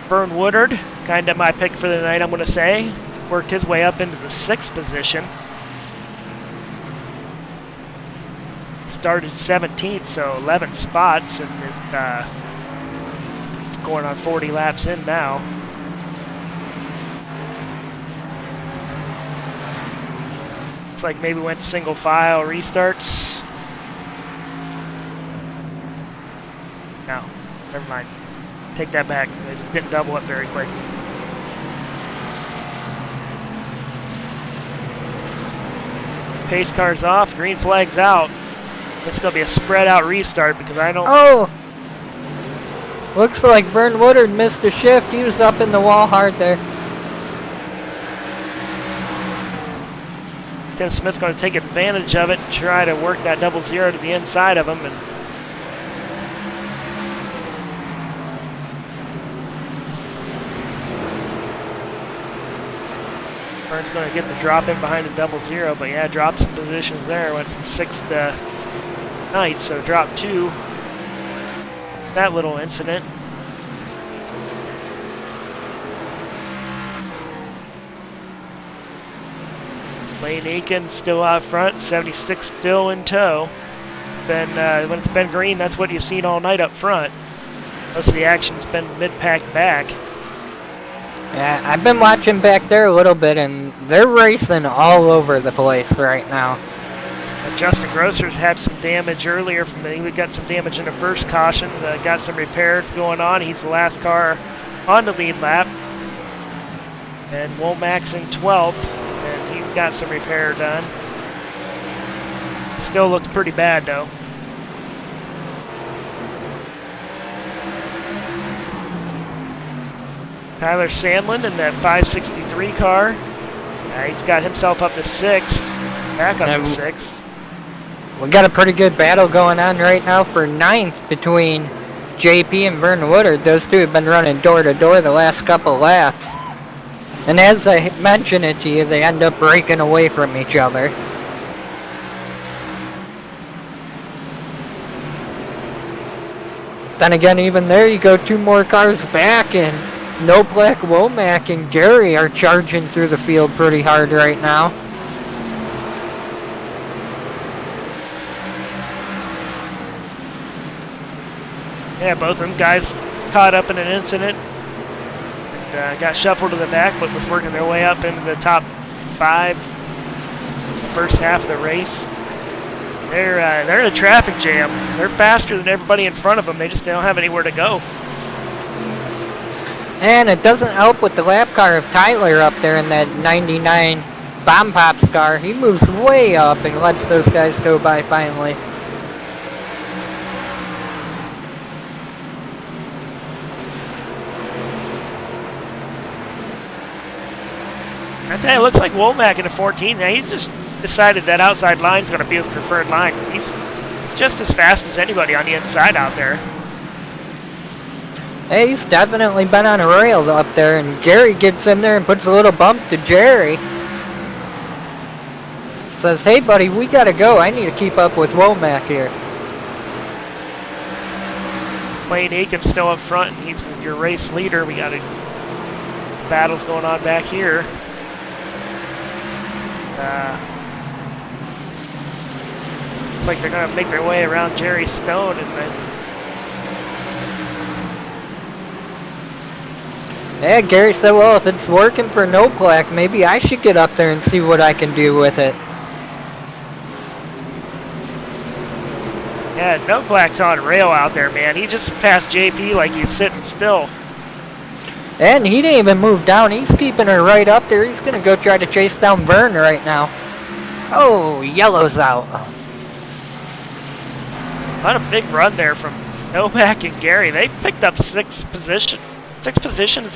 Vern Woodard, kind of my pick for the night, I'm going to say. He's worked his way up into the 6th position. Started 17th, so 11 spots, and is going on 40 laps in now. Looks like maybe went single file restarts. No, never mind. Take that back. They didn't double up very quick. Pace car's off, green flag's out. It's going to be a spread out restart because I don't... Oh! Looks like Vern Woodard missed a shift. He was up in the wall hard there. Tim Smith's going to take advantage of it and try to work that 00 to the inside of him. And Vern's going to get the drop in behind the 00, but yeah, dropped some positions there. Went from 6th to 9th, so dropped 2. That little incident. Lane Aiken still out front, 76 still in tow. When it's been green, that's what you've seen all night up front. Most of the action's been mid-pack back. Yeah, I've been watching back there a little bit, and they're racing all over the place right now. Justin Grosser's had some damage earlier we got some damage in the first caution. Got some repairs going on. He's the last car on the lead lap. And Womack's in 12th, and he got some repair done. Still looks pretty bad though. Tyler Sandlin in that 563 car. He's got himself up to 6th, back up to 6th. We got a pretty good battle going on right now for 9th between JP and Vern Woodard. Those two have been running door to door the last couple laps. And as I mentioned it to you, they end up breaking away from each other. Then again, even there you go 2 more cars back, and No Black, Womack, and Gary are charging through the field pretty hard right now. Yeah, both of them guys caught up in an incident and got shuffled to the back, but was working their way up into the top 5 the first half of the race. They're in a traffic jam. They're faster than everybody in front of them. They just don't have anywhere to go. And it doesn't help with the lap car of Tyler up there in that 99 Bomb Pops car. He moves way up and lets those guys go by finally. I tell you, it looks like Womack in the 14. Now he's just decided that outside line's going to be his preferred line. He's just as fast as anybody on the inside out there. Hey, he's definitely been on a rail up there, and Gary gets in there and puts a little bump to Jerry. Says, hey buddy, we gotta go. I need to keep up with Womack here. Wayne Aiken's still up front, and he's your race leader. We got battles going on back here. Looks like they're going to make their way around Jerry Stone, and then Yeah, Gary said, well, if it's working for No Black, maybe I should get up there and see what I can do with it. yeah, No Black's on rail out there, man. He just passed JP like he's sitting still. And he didn't even move down. He's keeping her right up there. He's going to go try to chase down Vern right now. Oh, yellow's out. Not a big run there from Novak and Gary. They picked up 6 positions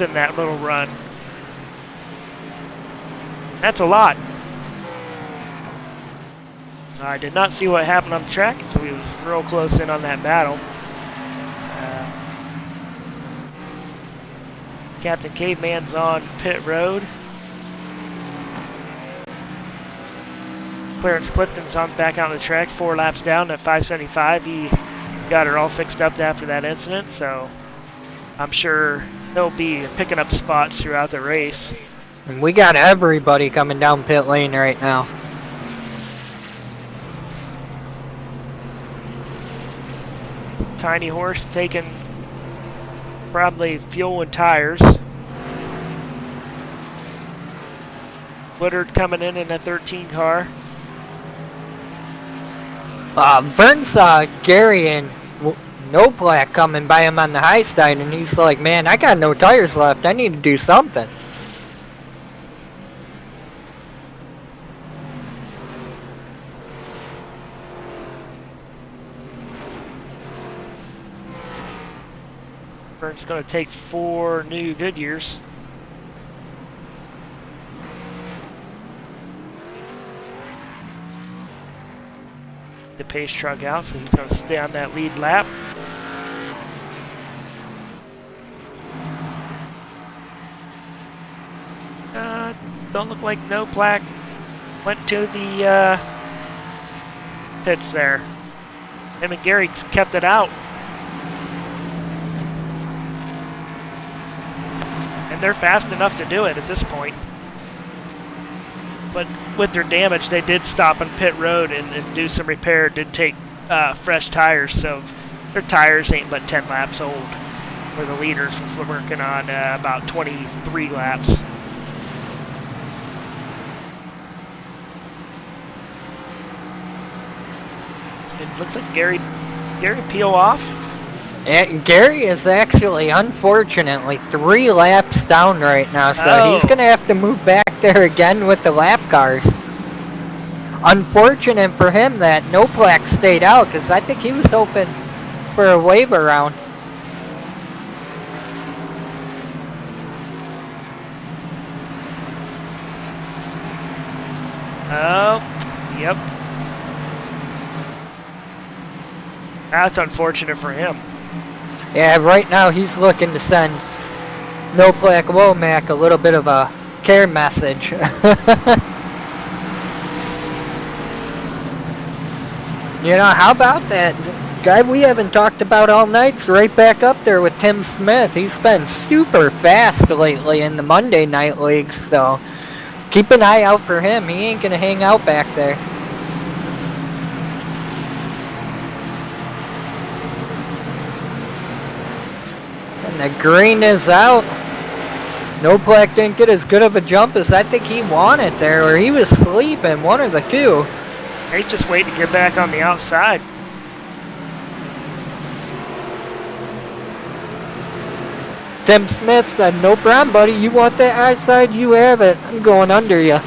in that little run. That's a lot. I did not see what happened on the track, so we was real close in on that battle. Captain Caveman's on pit road. Clarence Clifton's on back out on the track, 4 laps down at 575. He got her all fixed up after that incident, so I'm sure he'll be picking up spots throughout the race. And we got everybody coming down pit lane right now. Tiny Horse taking probably fuel and tires. Woodard coming in a 13 car. Vern saw Gary and No Black coming by him on the high side, and he's like, man, I got no tires left. I need to do something. Vern's going to take 4 new Goodyears. The pace truck out, so he's going to stay on that lead lap. Don't look like No Black went to the pits there. Him and Gary kept it out. And they're fast enough to do it at this point. But with their damage, they did stop on pit road and do some repair, did take fresh tires, so their tires ain't but 10 laps old. were the leaders, was working on about 23 laps. It looks like Gary peel off. Gary is actually, unfortunately, 3 laps down right now, so he's going to have to move back there again with the lap cars. Unfortunate for him that Noplak stayed out, because I think he was hoping for a wave around. Oh, yep. That's unfortunate for him. Yeah, right now he's looking to send Noplak Womack a little bit of a care message. You know, how about that guy we haven't talked about all night's right back up there with Tim Smith. He's been super fast lately in the Monday night leagues, so keep an eye out for him. He ain't gonna hang out back there. And the green is out. Noplak didn't get as good of a jump as I think he wanted there, or he was sleeping, one of the two. He's just waiting to get back on the outside. Tim Smith said, no problem, buddy. You want that outside? You have it. I'm going under you.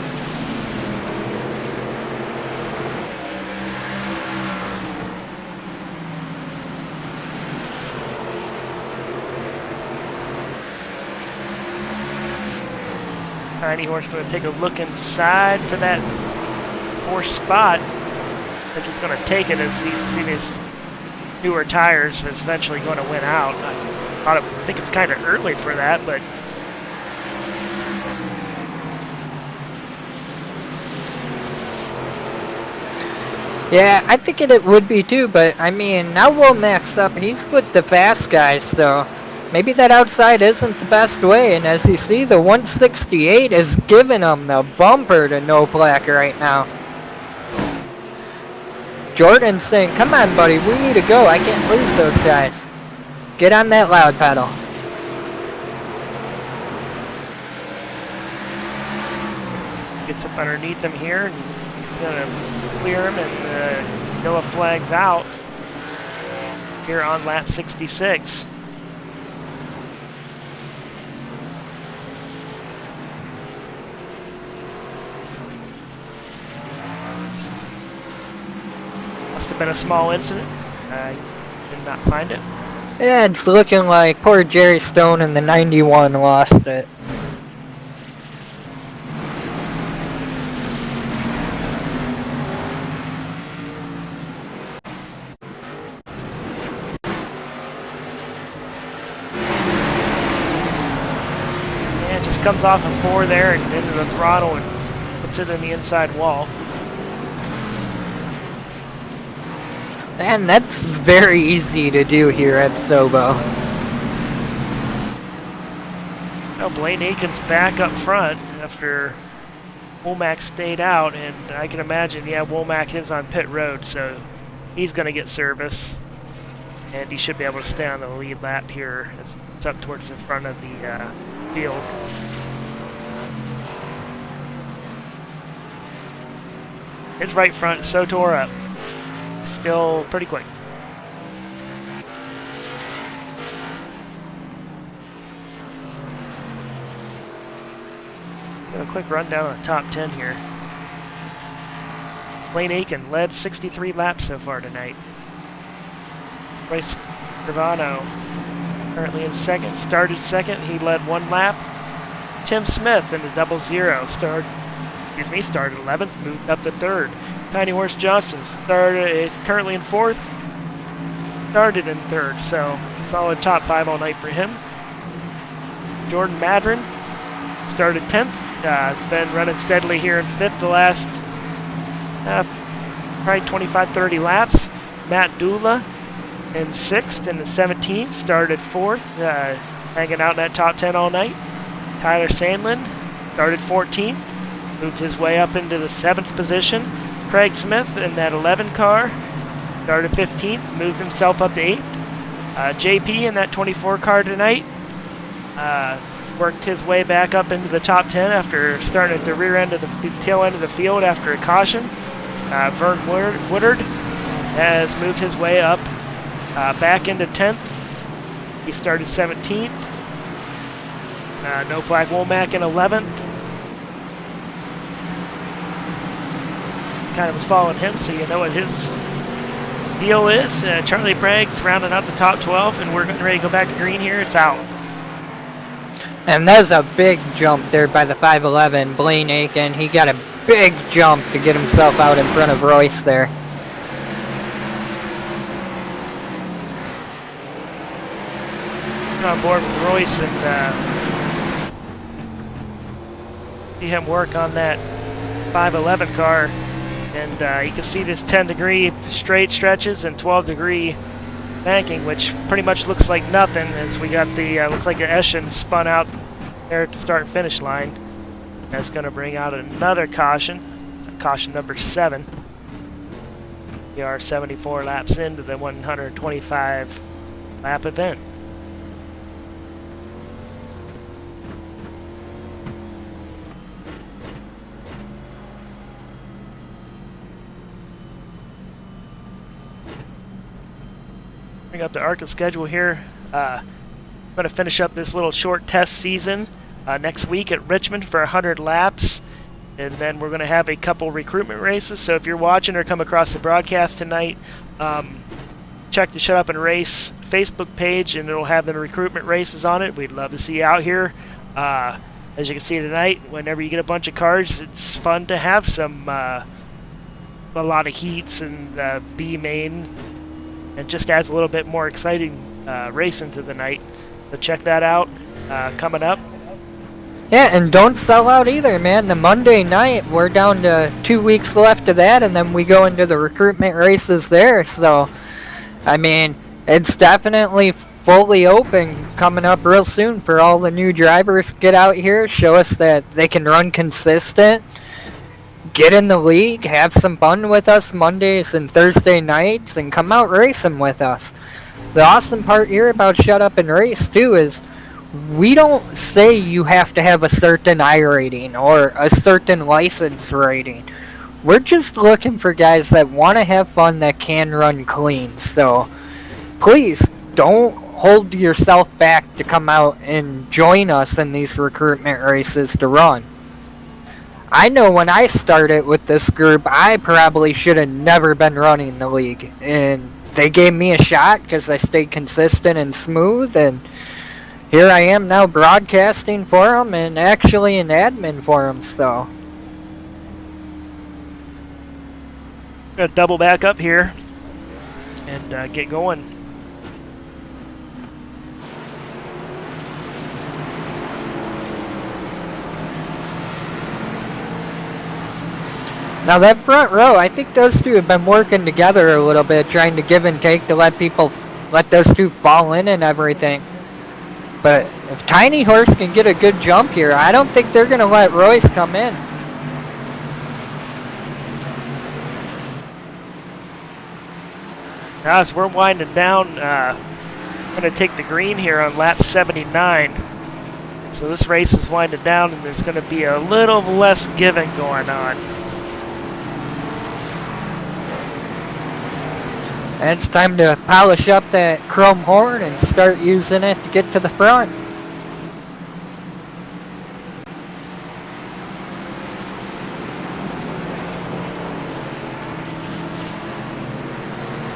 Tiny Horse going to take a look inside for that 4th spot. I think he's going to take it as he's seen his newer tires is eventually going to win out. I think it's kind of early for that, but yeah, I think it would be too, but I mean, now Womack's up. He's with the fast guys, so maybe that outside isn't the best way. And as you see, the 168 is giving him the bumper to Noplak right now. Jordan's saying, come on, buddy, we need to go. I can't lose those guys. Get on that loud pedal. gets up underneath him here, and he's going to clear him, and yellow flag's out here on lap 66. Must have been a small incident. I did not find it. Yeah, it's looking like poor Jerry Stone in the 91 lost it. Yeah, it just comes off a 4 there and into the throttle and puts it in the inside wall. And that's very easy to do here at SOBO. Well, Blaine Aiken's back up front after Womack stayed out, and I can imagine, yeah, Womack is on pit road, so he's going to get service, and he should be able to stay on the lead lap here as it's up towards the front of the field. His right front is so tore up. Still pretty quick. Got a quick rundown on the top 10 here. Blaine Aiken led 63 laps so far tonight. Bryce Gravano currently in second, started second. He led 1 lap. Tim Smith in the 00 started 11th, moved up to 3rd. Tiny Horse Johnson is currently in 4th, started in 3rd, so solid top 5 all night for him. Jordan Madron started 10th, been running steadily here in 5th the last probably 25-30 laps. Matt Dula in 6th and the 17th, started 4th, hanging out in that top 10 all night. Tyler Sandlin started 14th, moved his way up into the 7th position. Craig Smith in that 11 car started 15th, moved himself up to 8th. JP in that 24 car tonight worked his way back up into the top 10 after starting at the rear end of the tail end of the field after a caution. Vern Woodard has moved his way up back into 10th. He started 17th. No Black Womack in 11th. Kind of was following him, so you know what his deal is. Charlie Bragg's rounding out the top 12, and we're getting ready to go back to green here. It's out. And that's a big jump there by the 5'11", Blaine Aiken. He got a big jump to get himself out in front of Royce there. On board with Royce and see him work on that 511 car, and you can see this 10-degree straight stretches and 12-degree banking, which pretty much looks like nothing, as we got the looks like an Eschen spun out there at the start and finish line. That's going to bring out another caution number 7. We are 74 laps into the 125 lap event. Bring up the ARCA schedule here. I'm going to finish up this little short test season next week at Richmond for 100 laps. And then we're going to have a couple recruitment races. So if you're watching or come across the broadcast tonight, check the Shut Up and Race Facebook page, and it'll have the recruitment races on it. We'd love to see you out here. As you can see tonight, whenever you get a bunch of cars, it's fun to have some a lot of heats and B main. And just adds a little bit more exciting racing to the night. So check that out coming up. Yeah, and don't sell out either, man. The Monday night, we're down to 2 weeks left of that, and then we go into the recruitment races there. So, I mean, it's definitely fully open coming up real soon for all the new drivers. Get out here, show us that they can run consistent. Get in the league, have some fun with us Mondays and Thursday nights, and come out racing with us. The awesome part here about Shut Up and Race, too, is we don't say you have to have a certain I rating or a certain license rating. We're just looking for guys that want to have fun, that can run clean. So please don't hold yourself back to come out and join us in these recruitment races to run. I know when I started with this group, I probably should have never been running the league. And they gave me a shot because I stayed consistent and smooth. And here I am now broadcasting for them and actually an admin for them. So I'm going to double back up here and get going. Now that front row, I think those two have been working together a little bit, trying to give and take to let those two fall in and everything. But if Tiny Horse can get a good jump here, I don't think they're going to let Royce come in. Now as we're winding down, I'm going to take the green here on lap 79. So this race is winding down, and there's going to be a little less giving going on. And it's time to polish up that chrome horn and start using it to get to the front.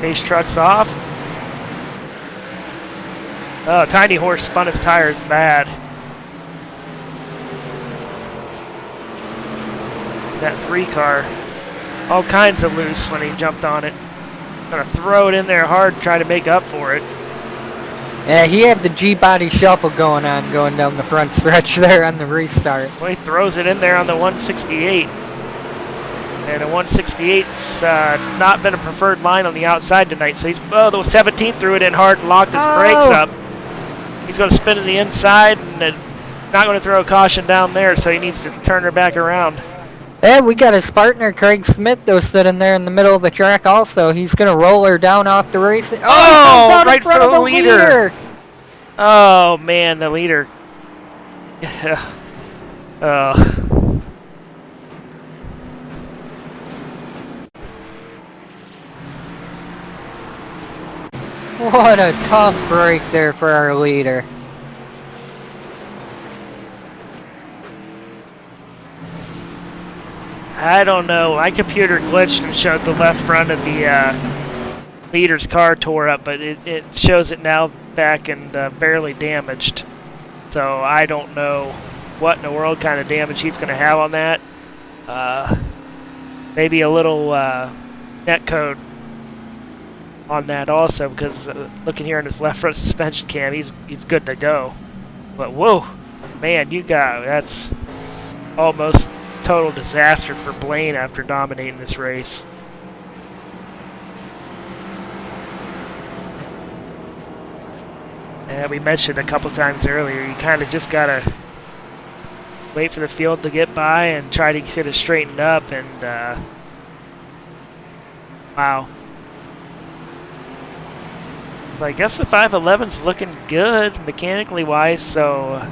Pace truck's off. Oh, Tiny Horse spun his tires bad. That 3 car, all kinds of loose when he jumped on it. Gonna throw it in there hard, try to make up for it. Yeah, he had the G-body shuffle going on, going down the front stretch there on the restart. Well, he throws it in there on the 168. And the 168's not been a preferred line on the outside tonight. So the 17 threw it in hard and locked his brakes up. He's going to spin to the inside and not going to throw a caution down there, so he needs to turn her back around. Yeah, we got his partner Craig Smith though sitting there in the middle of the track also. He's gonna roll her down off the race. Oh, he comes out right in front for of the the leader. Oh man, the leader. Oh. What a tough break there for our leader. I don't know. My computer glitched and showed the left front of the leader's car tore up, but it shows it now back and barely damaged. So I don't know what in the world kind of damage he's going to have on that. Maybe a little net code on that also, because looking here in his left front suspension cam, he's good to go. But whoa, man, that's almost total disaster for Blaine after dominating this race. And we mentioned a couple times earlier, you kind of just gotta wait for the field to get by and try to get it straightened up, and wow. But I guess the 511's looking good mechanically wise, so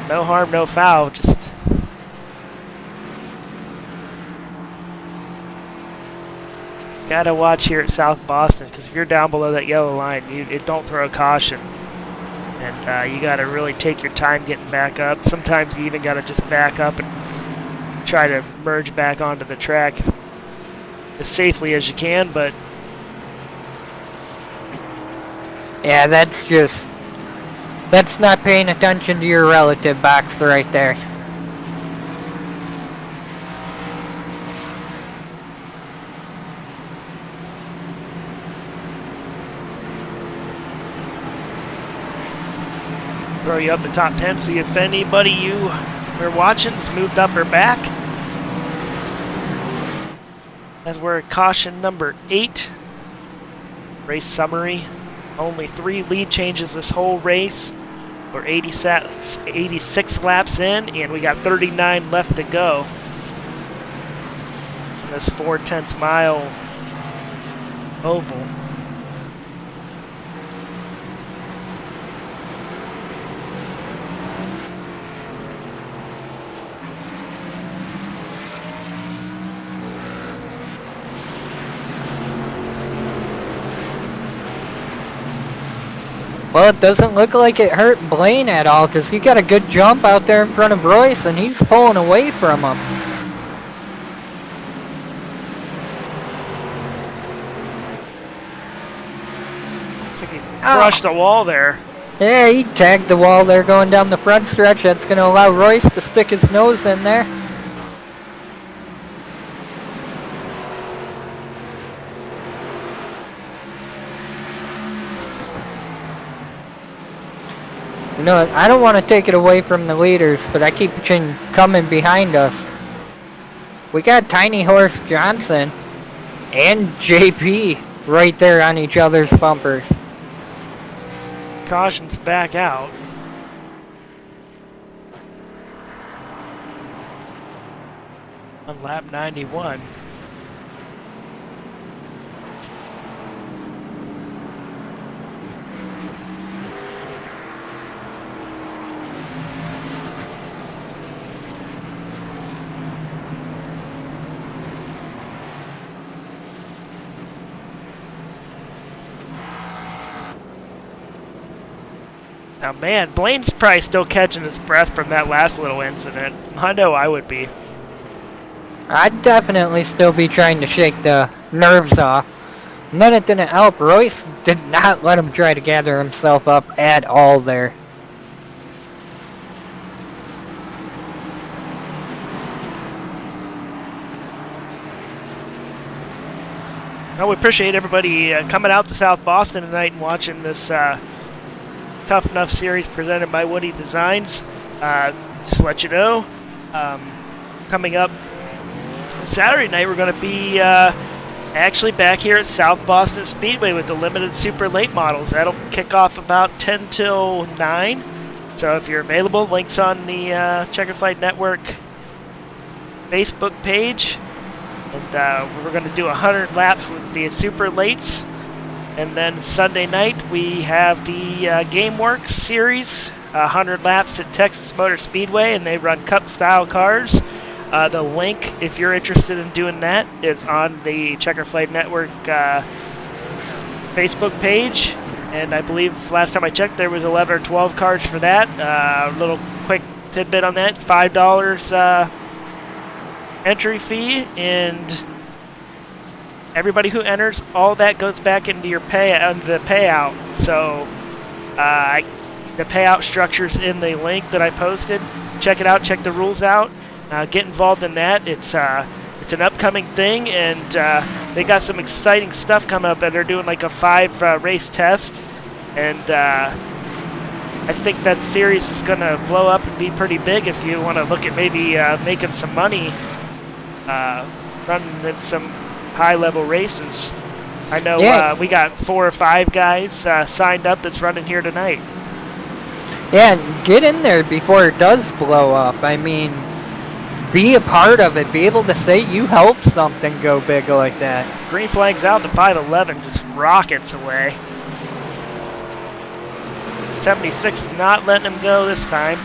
no harm, no foul. Just gotta watch here at South Boston, because if you're down below that yellow line, don't throw a caution, and you gotta really take your time getting back up. Sometimes you even gotta just back up and try to merge back onto the track as safely as you can, but yeah, that's not paying attention to your relative box right there. throw you up the top 10, see if anybody you are watching has moved up or back. As we're at caution number 8. Race summary. Only 3 lead changes this whole race. We're 86 laps in, and we got 39 left to go on this 4/10 mile oval. Well, it doesn't look like it hurt Blaine at all, because he got a good jump out there in front of Royce, and he's pulling away from him. Looks like he crushed the wall there. Yeah, he tagged the wall there going down the front stretch. That's going to allow Royce to stick his nose in there. You know, I don't want to take it away from the leaders, but I keep coming behind us. We got Tiny Horse Johnson and JP right there on each other's bumpers. Caution's back out. On lap 91. Now, man, Blaine's probably still catching his breath from that last little incident. I know I would be. I'd definitely still be trying to shake the nerves off. And then it didn't help. Royce did not let him try to gather himself up at all there. Well, we appreciate everybody coming out to South Boston tonight and watching this Tuff Nuff series presented by Woody Designs. Just to let you know, coming up Saturday night, we're going to be actually back here at South Boston Speedway with the limited super late models. That'll kick off about 10 till 9. So if you're available, links on the Checkered Flag Network Facebook page. And we're going to do 100 laps with the super lates. And then Sunday night we have the GameWorks series, 100 laps at Texas Motor Speedway, and they run Cup style cars. The link, if you're interested in doing that, is on the Checker Flag Network Facebook page. And I believe last time I checked there was 11 or 12 cars for that. A little quick tidbit on that, $5 entry fee, and everybody who enters, all that goes back into your the payout. So the payout structure's in the link that I posted. Check it out, check the rules out, get involved in that. It's an upcoming thing, and they got some exciting stuff coming up, and they're doing like a 5 race test, and I think that series is going to blow up and be pretty big if you want to look at maybe making some money running at some high-level races. I know we got 4 or 5 guys signed up that's running here tonight. Yeah, get in there before it does blow up. I mean, be a part of it. Be able to say you helped something go big like that. Green flag's out, the 511 just rockets away. 76 not letting him go this time.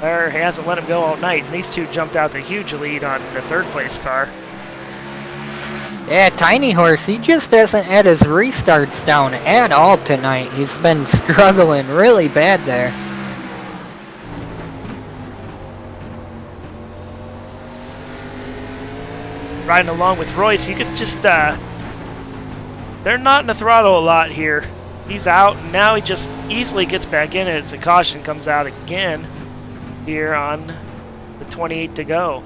Or he hasn't let him go all night. And these two jumped out the huge lead on the 3rd place car. Yeah, Tiny Horse, he just hasn't had his restarts down at all tonight. He's been struggling really bad there. Riding along with Royce, you could just, they're not in the throttle a lot here. He's out, and now he just easily gets back in it as a caution comes out again here on the 28 to go.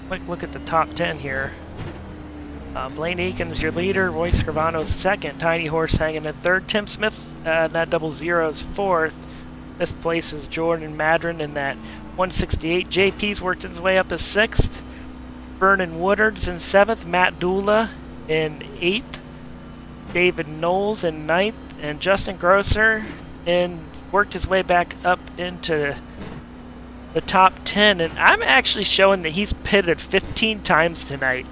Quick look at the top 10 here. Blaine Eakins, your leader. Royce Scrivano's second. Tiny Horse hanging in third. Tim Smith, that 00's fourth. This place is Jordan Madron in that 168. JP's worked his way up to sixth. Vernon Woodard's in seventh. Matt Dula in eighth. David Knowles in ninth. And Justin Grosser worked his way back up into the top 10, and I'm actually showing that he's pitted 15 times tonight.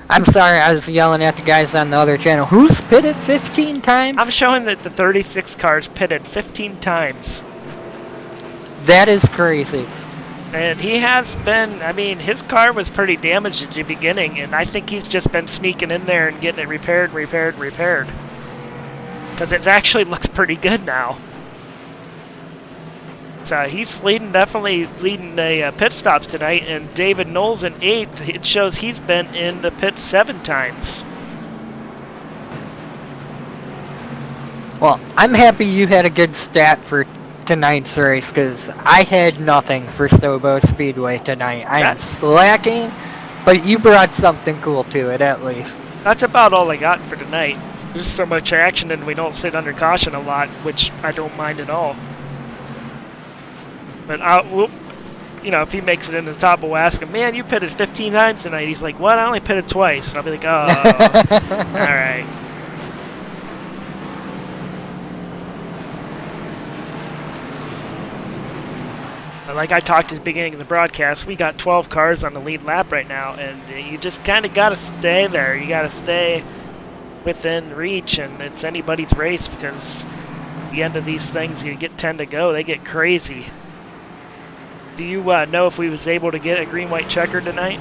I'm sorry, I was yelling at the guys on the other channel. Who's pitted 15 times? I'm showing that the 36 car's pitted 15 times. That is crazy. And he has been, I mean, his car was pretty damaged at the beginning, and I think he's just been sneaking in there and getting it repaired. Because it actually looks pretty good now. He's definitely leading the pit stops tonight, and David Knowles in 8th. It shows he's been in the pit 7 times. Well, I'm happy you had a good stat for tonight's race, because I had nothing for SOBO Speedway tonight. I'm slacking, but you brought something cool to it at least. That's about all I got for tonight. There's so much action, and we don't sit under caution a lot, which I don't mind at all. But if he makes it in the top, we'll ask him, man, you pitted 15 times tonight. He's like, what? I only pitted twice. And I'll be like, oh, all right. But like I talked at the beginning of the broadcast, we got 12 cars on the lead lap right now, and you just kind of got to stay there. You got to stay within reach, and it's anybody's race, because at the end of these things, you get 10 to go. They get crazy. Do you know if we was able to get a green-white checker tonight?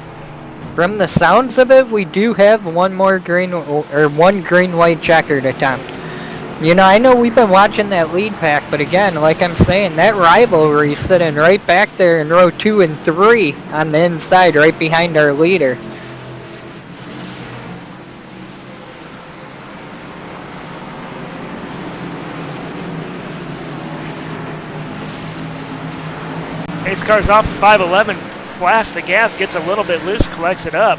From the sounds of it, we do have one green-white checkered attempt. You know, I know we've been watching that lead pack, but again, like I'm saying, that rivalry sitting right back there in row 2 and 3 on the inside, right behind our leader. Pace car's off 511, blast the gas, gets a little bit loose, collects it up.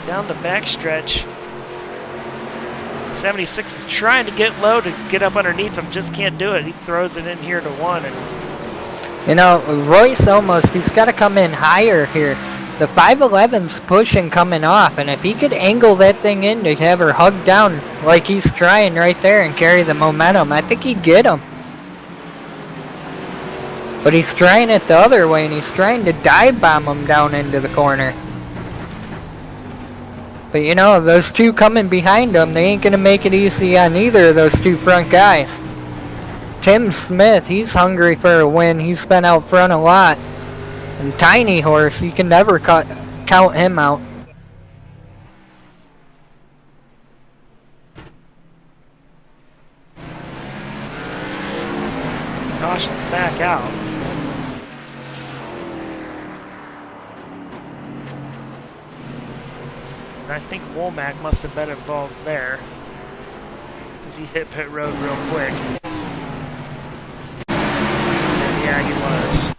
Down the backstretch. 76 is trying to get low to get up underneath him, just can't do it. He throws it in here to 1. And You know, Royce he's got to come in higher here. The 511's pushing coming off, and if he could angle that thing in to have her hugged down like he's trying right there and carry the momentum, I think he'd get him. But he's trying it the other way, and he's trying to dive bomb him down into the corner. But you know, those two coming behind him, they ain't going to make it easy on either of those two front guys. Tim Smith, he's hungry for a win. He's been out front a lot. And Tiny Horse, you can never count him out. Caution's back out. And I think Womack must have been involved there, because he hit pit road real quick. And yeah, he was.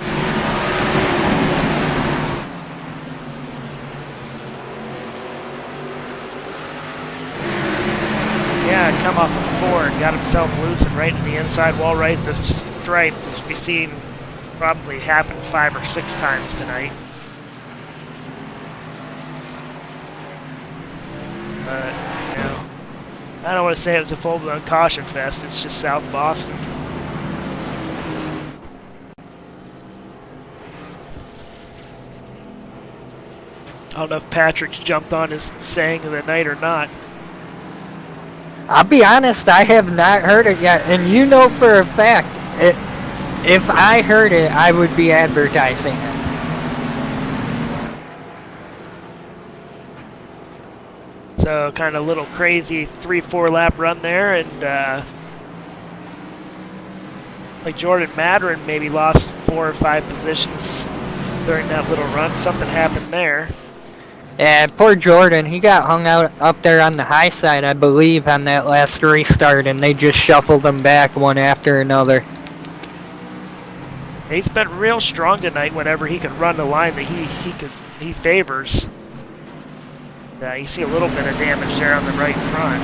Yeah, come off of 4 and got himself loose and right in the inside wall, right at the stripe, as we've seen probably happen 5 or 6 times tonight. But, you know, I don't want to say it was a full-blown caution fest, it's just South Boston. I don't know if Patrick's jumped on his saying of the night or not. I'll be honest, I have not heard it yet, and you know for a fact, if I heard it, I would be advertising it. So kind of a little crazy 3-4 lap run there, and like Jordan Madron maybe lost 4 or 5 positions during that little run. Something happened there. Yeah, poor Jordan, he got hung out up there on the high side, I believe, on that last restart, and they just shuffled him back one after another. He's been real strong tonight whenever he can run the line that he favors. You see a little bit of damage there on the right front.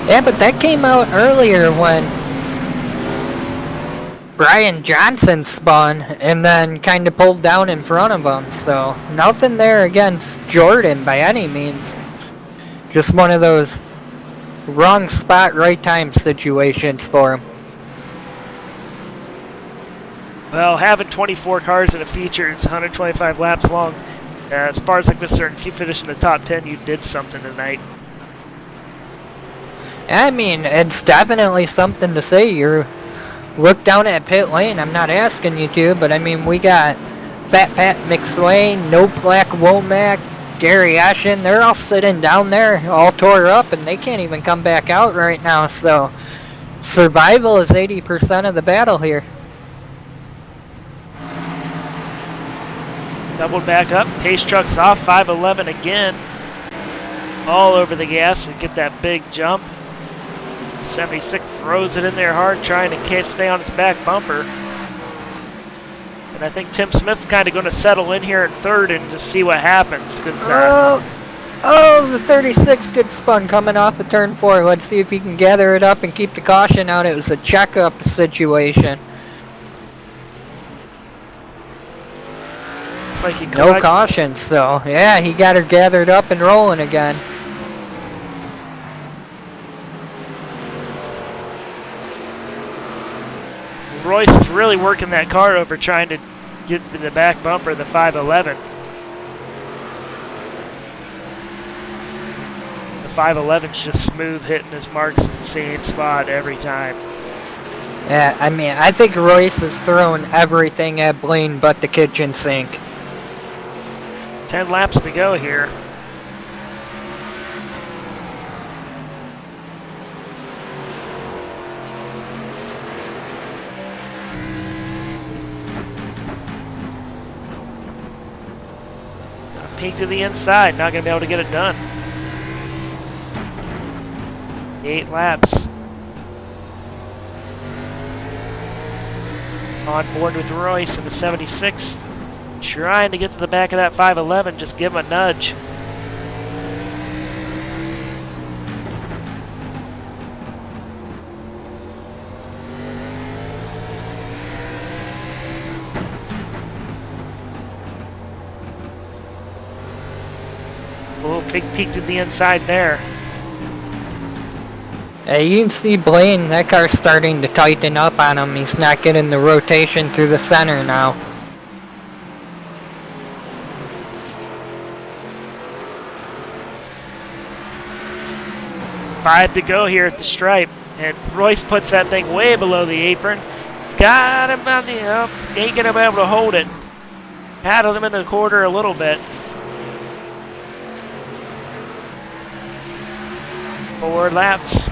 Yeah, but that came out earlier when Brian Johnson spun and then kind of pulled down in front of him, so nothing there against Jordan by any means. Just one of those wrong spot, right time situations for him. Well, having 24 cars in a feature, it's 125 laps long. As far as I'm concerned, if you finish in the top 10, you did something tonight. I mean, it's definitely something to say. You look down at pit lane, I'm not asking you to, but I mean, we got Fat Pat McSwain, No Plaque Womack, Gary Ashen, they're all sitting down there, all tore up, and they can't even come back out right now, so survival is 80% of the battle here. Doubled back up, pace truck's off, 511 again. All over the gas to get that big jump. 76 throws it in there hard, trying to stay on its back bumper. And I think Tim Smith's kind of going to settle in here at 3rd and just see what happens. Oh, the 36 good spun coming off of turn 4. Let's see if he can gather it up and keep the caution out. It was a checkup situation. Looks like he no caution, so yeah, he got her gathered up and rolling again. Royce is really working that car over, trying to get to the back bumper of the 511. The 511's just smooth, hitting his marks in the same spot every time. Yeah, I mean, I think Royce is throwing everything at Blaine but the kitchen sink. 10 laps to go here. Peek to the inside, not going to be able to get it done. 8 laps. On board with Royce in the 76. Trying to get to the back of that 511, just give him a nudge. big peek to the inside there. You can see Blaine, that car's starting to tighten up on him. He's not getting the rotation through the center now. Five to go here at the stripe, and Royce puts that thing way below the apron. Got him on the up, ain't gonna be able to hold it. Paddled him in the quarter a little bit. 4 laps.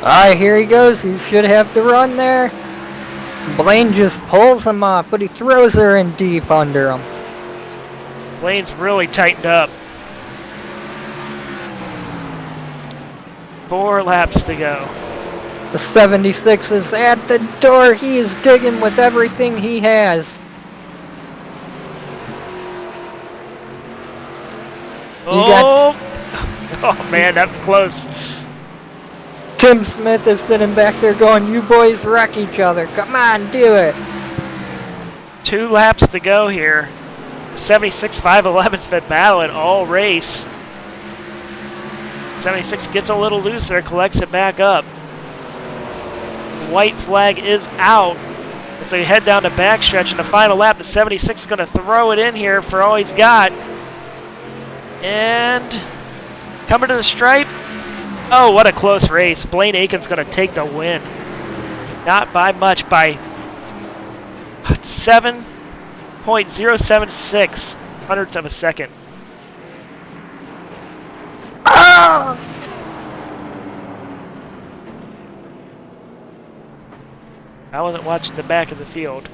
Alright, here he goes. He should have the run there. Blaine just pulls him off, but he throws her in deep under him. Blaine's really tightened up. 4 laps to go. The 76 is at the door. He is digging with everything he has. Oh, oh man, that's close. Tim Smith is sitting back there going, you boys wreck each other. Come on, do it. 2 laps to go here. 76 511's been battling all race. 76 gets a little looser, collects it back up. White flag is out. As they head down the backstretch in the final lap, the 76 is going to throw it in here for all he's got. And coming to the stripe. Oh, what a close race. Blaine Aiken's going to take the win. Not by much, by 7.076 hundredths of a second. Ah! I wasn't watching the back of the field.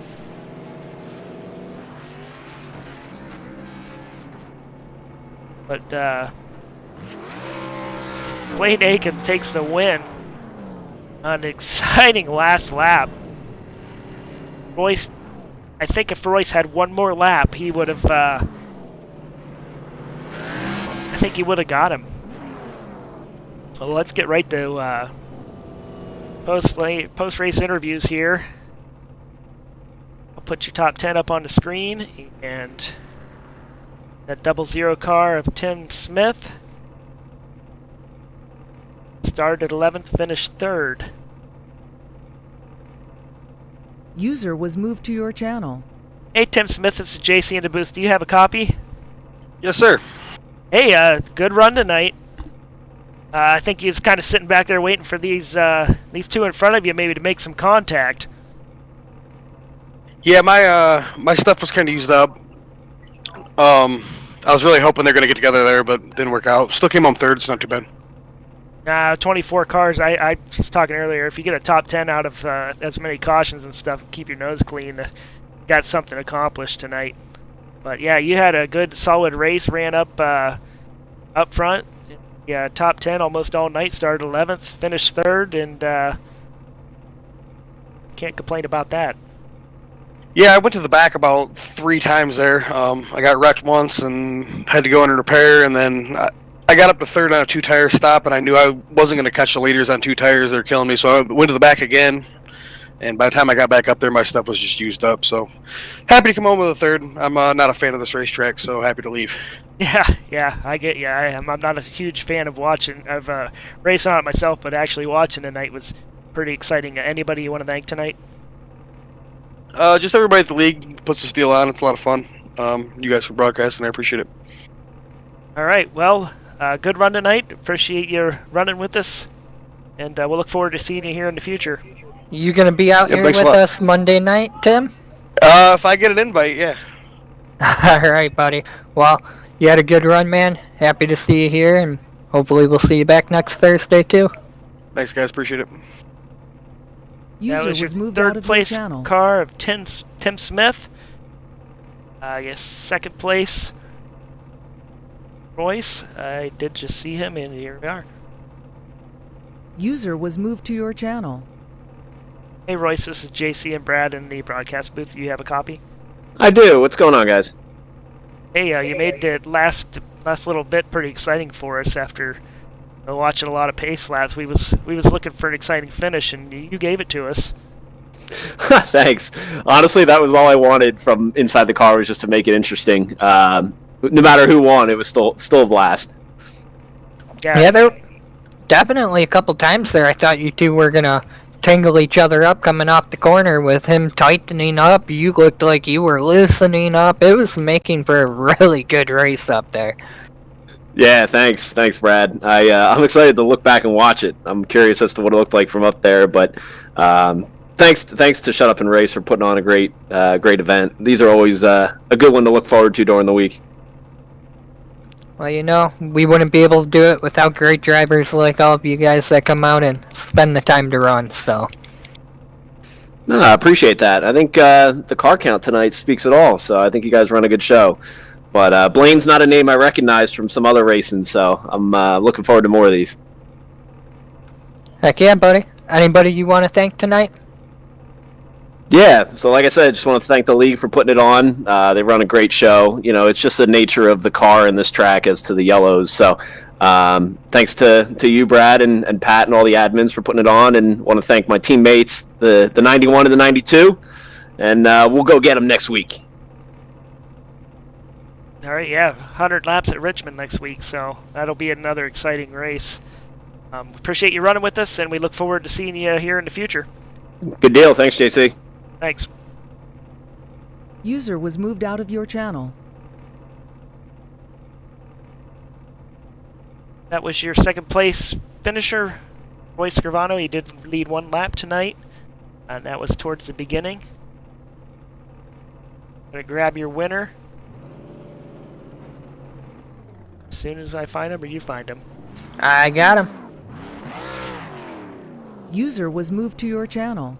But Blaine Aikens takes the win on an exciting last lap. Royce, I think if Royce had one more lap, he would have, I think he would have got him. Well, let's get right to post-race interviews here. I'll put your top 10 up on the screen, and that 00 car of Tim Smith started 11th, finished 3rd. User was moved to your channel. Hey Tim Smith, it's JC in the booth. Do you have a copy? Yes, sir. Hey, good run tonight. I think he was kind of sitting back there waiting for these 2 in front of you maybe to make some contact. Yeah, my stuff was kind of used up. I was really hoping they're going to get together there, but didn't work out. Still came home 3rd. It's not too bad. 24 cars. I was talking earlier. If you get a top 10 out of as many cautions and stuff, keep your nose clean. Got something accomplished tonight. But yeah, you had a good, solid race. Ran up front. Yeah, top 10 almost all night. Started 11th, finished 3rd, and can't complain about that. Yeah, I went to the back about 3 times there. I got wrecked once and had to go in and repair, and then I got up to 3rd on a 2-tire stop, and I knew I wasn't going to catch the leaders on 2 tires. They're killing me, so I went to the back again, and by the time I got back up there, my stuff was just used up. So happy to come home with a 3rd. I'm not a fan of this racetrack, so happy to leave. Yeah, I get you. I'm not a huge fan of racing on it myself, but actually watching tonight was pretty exciting. Anybody you want to thank tonight? Just everybody at the league puts this deal on. It's a lot of fun. You guys for broadcasting, I appreciate it. All right, well, good run tonight. Appreciate you running with us, and we'll look forward to seeing you here in the future. You gonna be out here with us Monday night, Tim? If I get an invite, yeah. Alright, buddy. Well, you had a good run, man. Happy to see you here, and hopefully we'll see you back next Thursday, too. Thanks, guys. Appreciate it. User was moved out of your channel. Car of Tim Smith. I guess 2nd place, Royce. I did just see him, and here we are. User was moved to your channel. Hey Royce, this is JC and Brad in the broadcast booth. Do you have a copy? I do. What's going on, guys? Hey, you made the last little bit pretty exciting for us after watching a lot of pace laps. We was looking for an exciting finish, and you gave it to us. Thanks. Honestly, that was all I wanted from inside the car, was just to make it interesting. no matter who won, it was still a blast. Yeah, there definitely a couple times there I thought you two were gonna tangle each other up coming off the corner with him tightening up. You looked like you were loosening up. It was making for a really good race up there. Yeah, thanks, Brad. I'm excited to look back and watch it. I'm curious as to what it looked like from up there, but thanks to Shut Up and Race for putting on a great event. These are always a good one to look forward to during the week. Well, you know, we wouldn't be able to do it without great drivers like all of you guys that come out and spend the time to run, so. No, I appreciate that. I think the car count tonight speaks it all, so I think you guys run a good show. But Blaine's not a name I recognize from some other racing, so I'm looking forward to more of these. Heck yeah, buddy. Anybody you want to thank tonight? Yeah, so like I said, I just want to thank the league for putting it on. They run a great show. You know, it's just the nature of the car and this track as to the yellows. So thanks to you, Brad, and Pat, and all the admins for putting it on. And want to thank my teammates, the 91 and the 92. And we'll go get them next week. All right, yeah, 100 laps at Richmond next week, so that'll be another exciting race. Appreciate you running with us, and we look forward to seeing you here in the future. Good deal. Thanks, JC. Thanks. User was moved out of your channel. That was your second place finisher, Roy Scrivano. He did lead one lap tonight, and that was towards the beginning. I'm going to grab your winner as soon as I find him, or you find him. I got him. User was moved to your channel.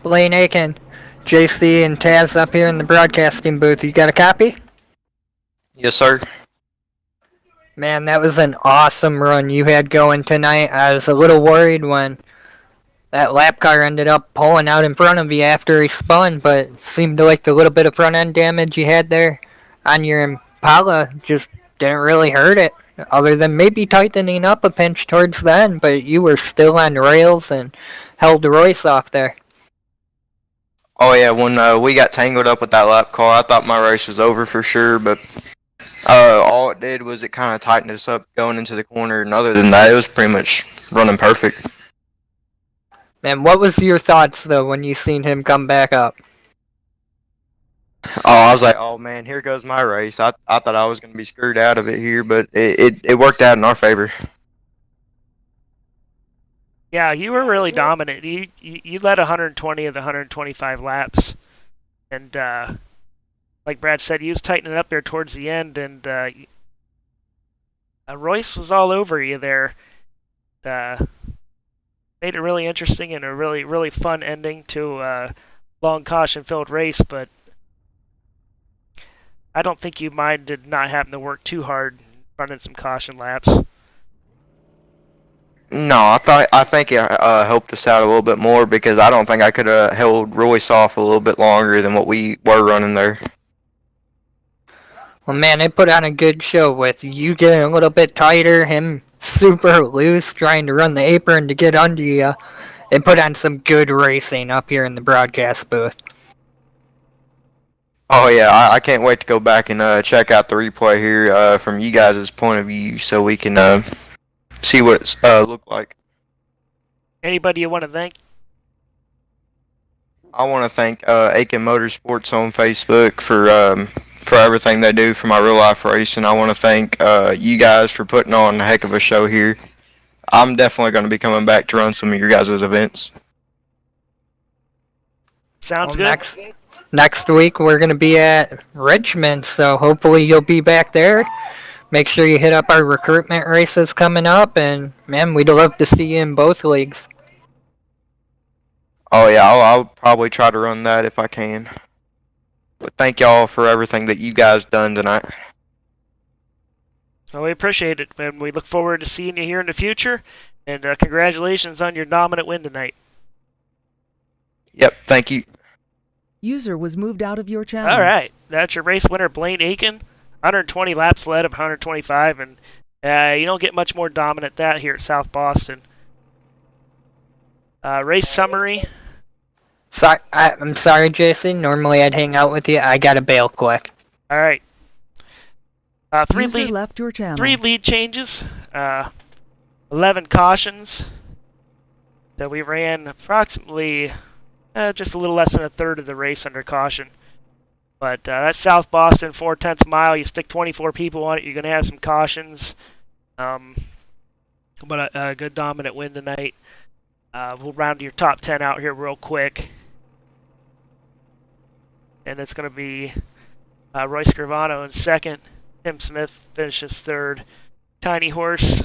Blaine Aiken, JC, and Taz up here in the broadcasting booth. You got a copy? Yes, sir. Man, that was an awesome run you had going tonight. I was a little worried when that lap car ended up pulling out in front of you after he spun, but it seemed like the little bit of front end damage you had there on your Impala just didn't really hurt it, other than maybe tightening up a pinch towards the end, but you were still on rails and held the Royce off there. Oh yeah, when we got tangled up with that lap car, I thought my race was over for sure, but all it did was it kind of tightened us up going into the corner, and other than that, it was pretty much running perfect. Man, what was your thoughts, though, when you seen him come back up? Oh, I was like, oh man, here goes my race. I thought I was going to be screwed out of it here, but it worked out in our favor. Yeah, you were really dominant. You led 120 of the 125 laps, and like Brad said, he was tightening up there towards the end, and Royce was all over you there. Made it really interesting and a really, really fun ending to a long caution-filled race, but I don't think you minded not having to work too hard running some caution laps. No, I think it helped us out a little bit more because I don't think I could have held Royce off a little bit longer than what we were running there. Well, man, it put on a good show with you getting a little bit tighter, him super loose, trying to run the apron to get under you. It put on some good racing up here in the broadcast booth. Oh yeah, I can't wait to go back and check out the replay here from you guys' point of view so we can see what it looked like. Anybody you want to thank? I want to thank Aiken Motorsports on Facebook for everything they do for my real life race, and I want to thank you guys for putting on a heck of a show here. I'm definitely going to be coming back to run some of your guys' events. Sounds good. Next week we're going to be at Richmond, so hopefully you'll be back there. Make sure you hit up our recruitment races coming up, and man, we'd love to see you in both leagues. Oh yeah, I'll probably try to run that if I can. But thank y'all for everything that you guys done tonight. Well, we appreciate it, and we look forward to seeing you here in the future. And congratulations on your dominant win tonight. Yep, thank you. User was moved out of your channel. All right, that's your race winner, Blaine Aiken. 120 laps led of 125, and you don't get much more dominant than that here at South Boston. Race summary. I'm sorry, JC. Normally I'd hang out with you. I gotta bail quick. All right. User left your channel. 3 lead changes. 11 cautions. So we ran approximately just a little less than a third of the race under caution. But that's South Boston, 4/10 mile. You stick 24 people on it, you're going to have some cautions. But a good dominant win tonight. We'll round your top 10 out here real quick. And it's going to be Roy Scrivano in second. Tim Smith finishes third. Tiny Horse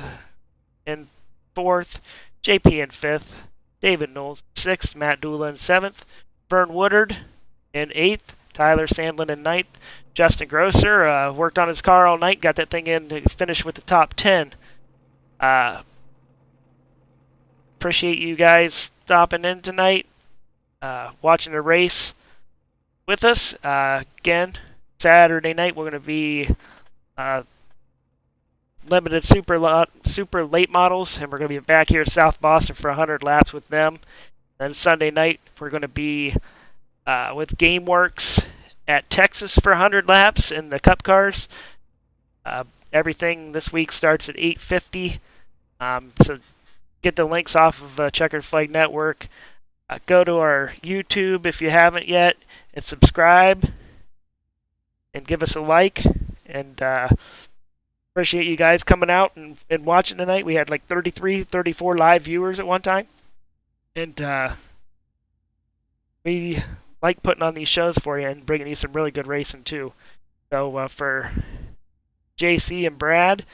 in fourth. JP in fifth. David Knowles in sixth. Matt Dula in seventh. Vern Woodard in eighth. Tyler Sandlin in ninth. Justin Grosser worked on his car all night. Got that thing in to finish with the top 10. Appreciate you guys stopping in tonight. Watching the race with us. Again, Saturday night we're going to be limited super late models, and we're going to be back here at South Boston for 100 laps with them. Then Sunday night we're going to be with GameWorks at Texas for 100 laps in the Cup cars. Everything this week starts at 8:50. So get the links off of Checkered Flag Network. Go to our YouTube if you haven't yet, and subscribe, and give us a like. And appreciate you guys coming out and watching tonight. We had like 33, 34 live viewers at one time. And we like putting on these shows for you and bringing you some really good racing too. So for JC and Brad,